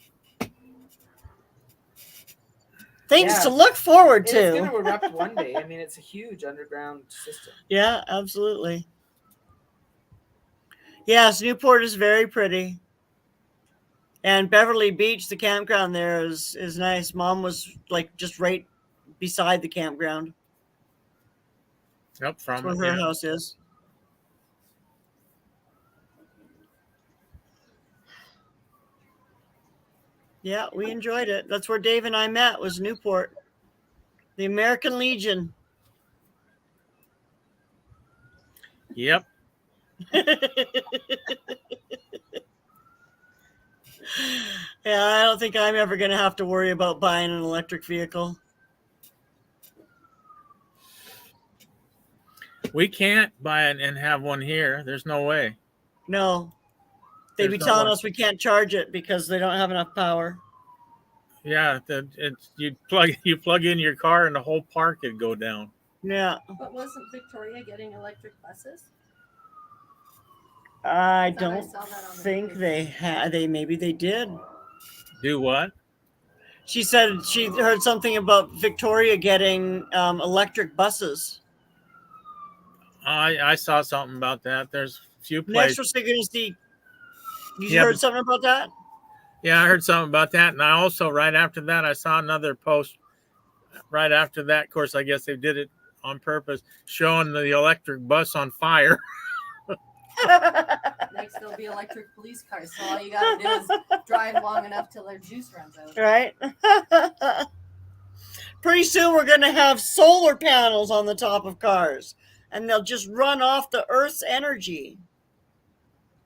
Things Yeah. to look forward It's going to. to erupt one day. I mean, it's a huge underground system. Yeah, absolutely. Yes, Newport is very pretty. And Beverly Beach, the campground there is nice. Mom was like just right beside the campground. Up That's from where it. her Yeah. house is. Yeah, we enjoyed it. That's where Dave and I met, was Newport. The American Legion. Yep. Yeah, I don't think I'm ever going to have to worry about buying an electric vehicle. We can't buy it and have one here. There's no way. No. They'd be There's no telling way. us we can't charge it because they don't have enough power. Yeah, you plug in your car and the whole park would go down. Yeah. But wasn't Victoria getting electric buses? I Thought I don't saw that on the think news. they had. Maybe they did. Do what? She said she heard something about Victoria getting electric buses. I saw something about that. There's a few Next, places. we're going to see. You Yeah, heard something about that? Yeah, I heard something about that, and I also right after that I saw another post. Right after that, of course, I guess they did it on purpose, showing the electric bus on fire. Next, there'll be electric police cars. So all you gotta do is drive long enough till their juice runs out. Right? Pretty soon, we're going to have solar panels on the top of cars, and they'll just run off the Earth's energy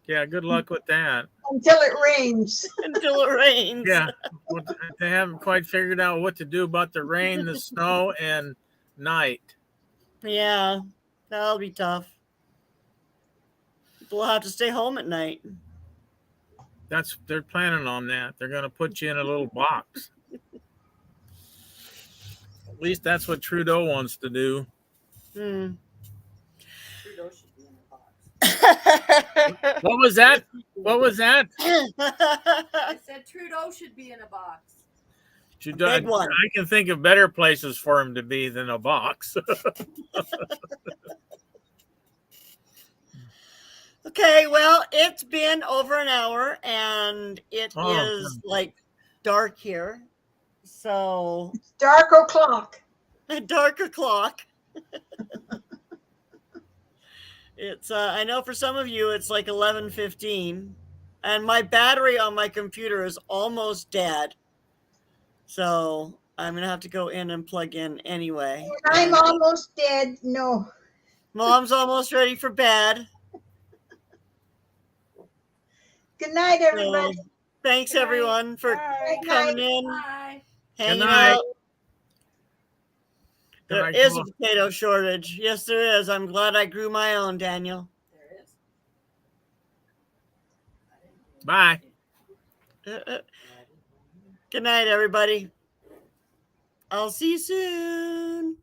Yeah, good luck with that. Until it rains. until it rains. Yeah, well, they haven't quite figured out what to do about the rain, the snow, and night. Yeah, that'll be tough. People will have to stay home at night. They're planning on that. They're going to put you in a little box. At least that's what Trudeau wants to do. Hmm. Trudeau should be in the box. What was that? What was that? I said Trudeau should be in a box. Big one. I can think of better places for him to be than a box. Okay, well, it's been over an hour, and it Oh, is like dark here. So, It's dark o'clock. dark o'clock. It's I know for some of you it's like 11:15, and my battery on my computer is almost dead. So, I'm going to have to go in and plug in anyway. I'm almost dead. No. Mom's almost ready for bed. Good night, everybody. So, thanks Good night. everyone for Bye. coming in, Bye. hanging night. out. Good There night, is a Paul. potato shortage. Yes, there is. I'm glad I grew my own, Daniel. There is. Bye. Good night, everybody. I'll see you soon.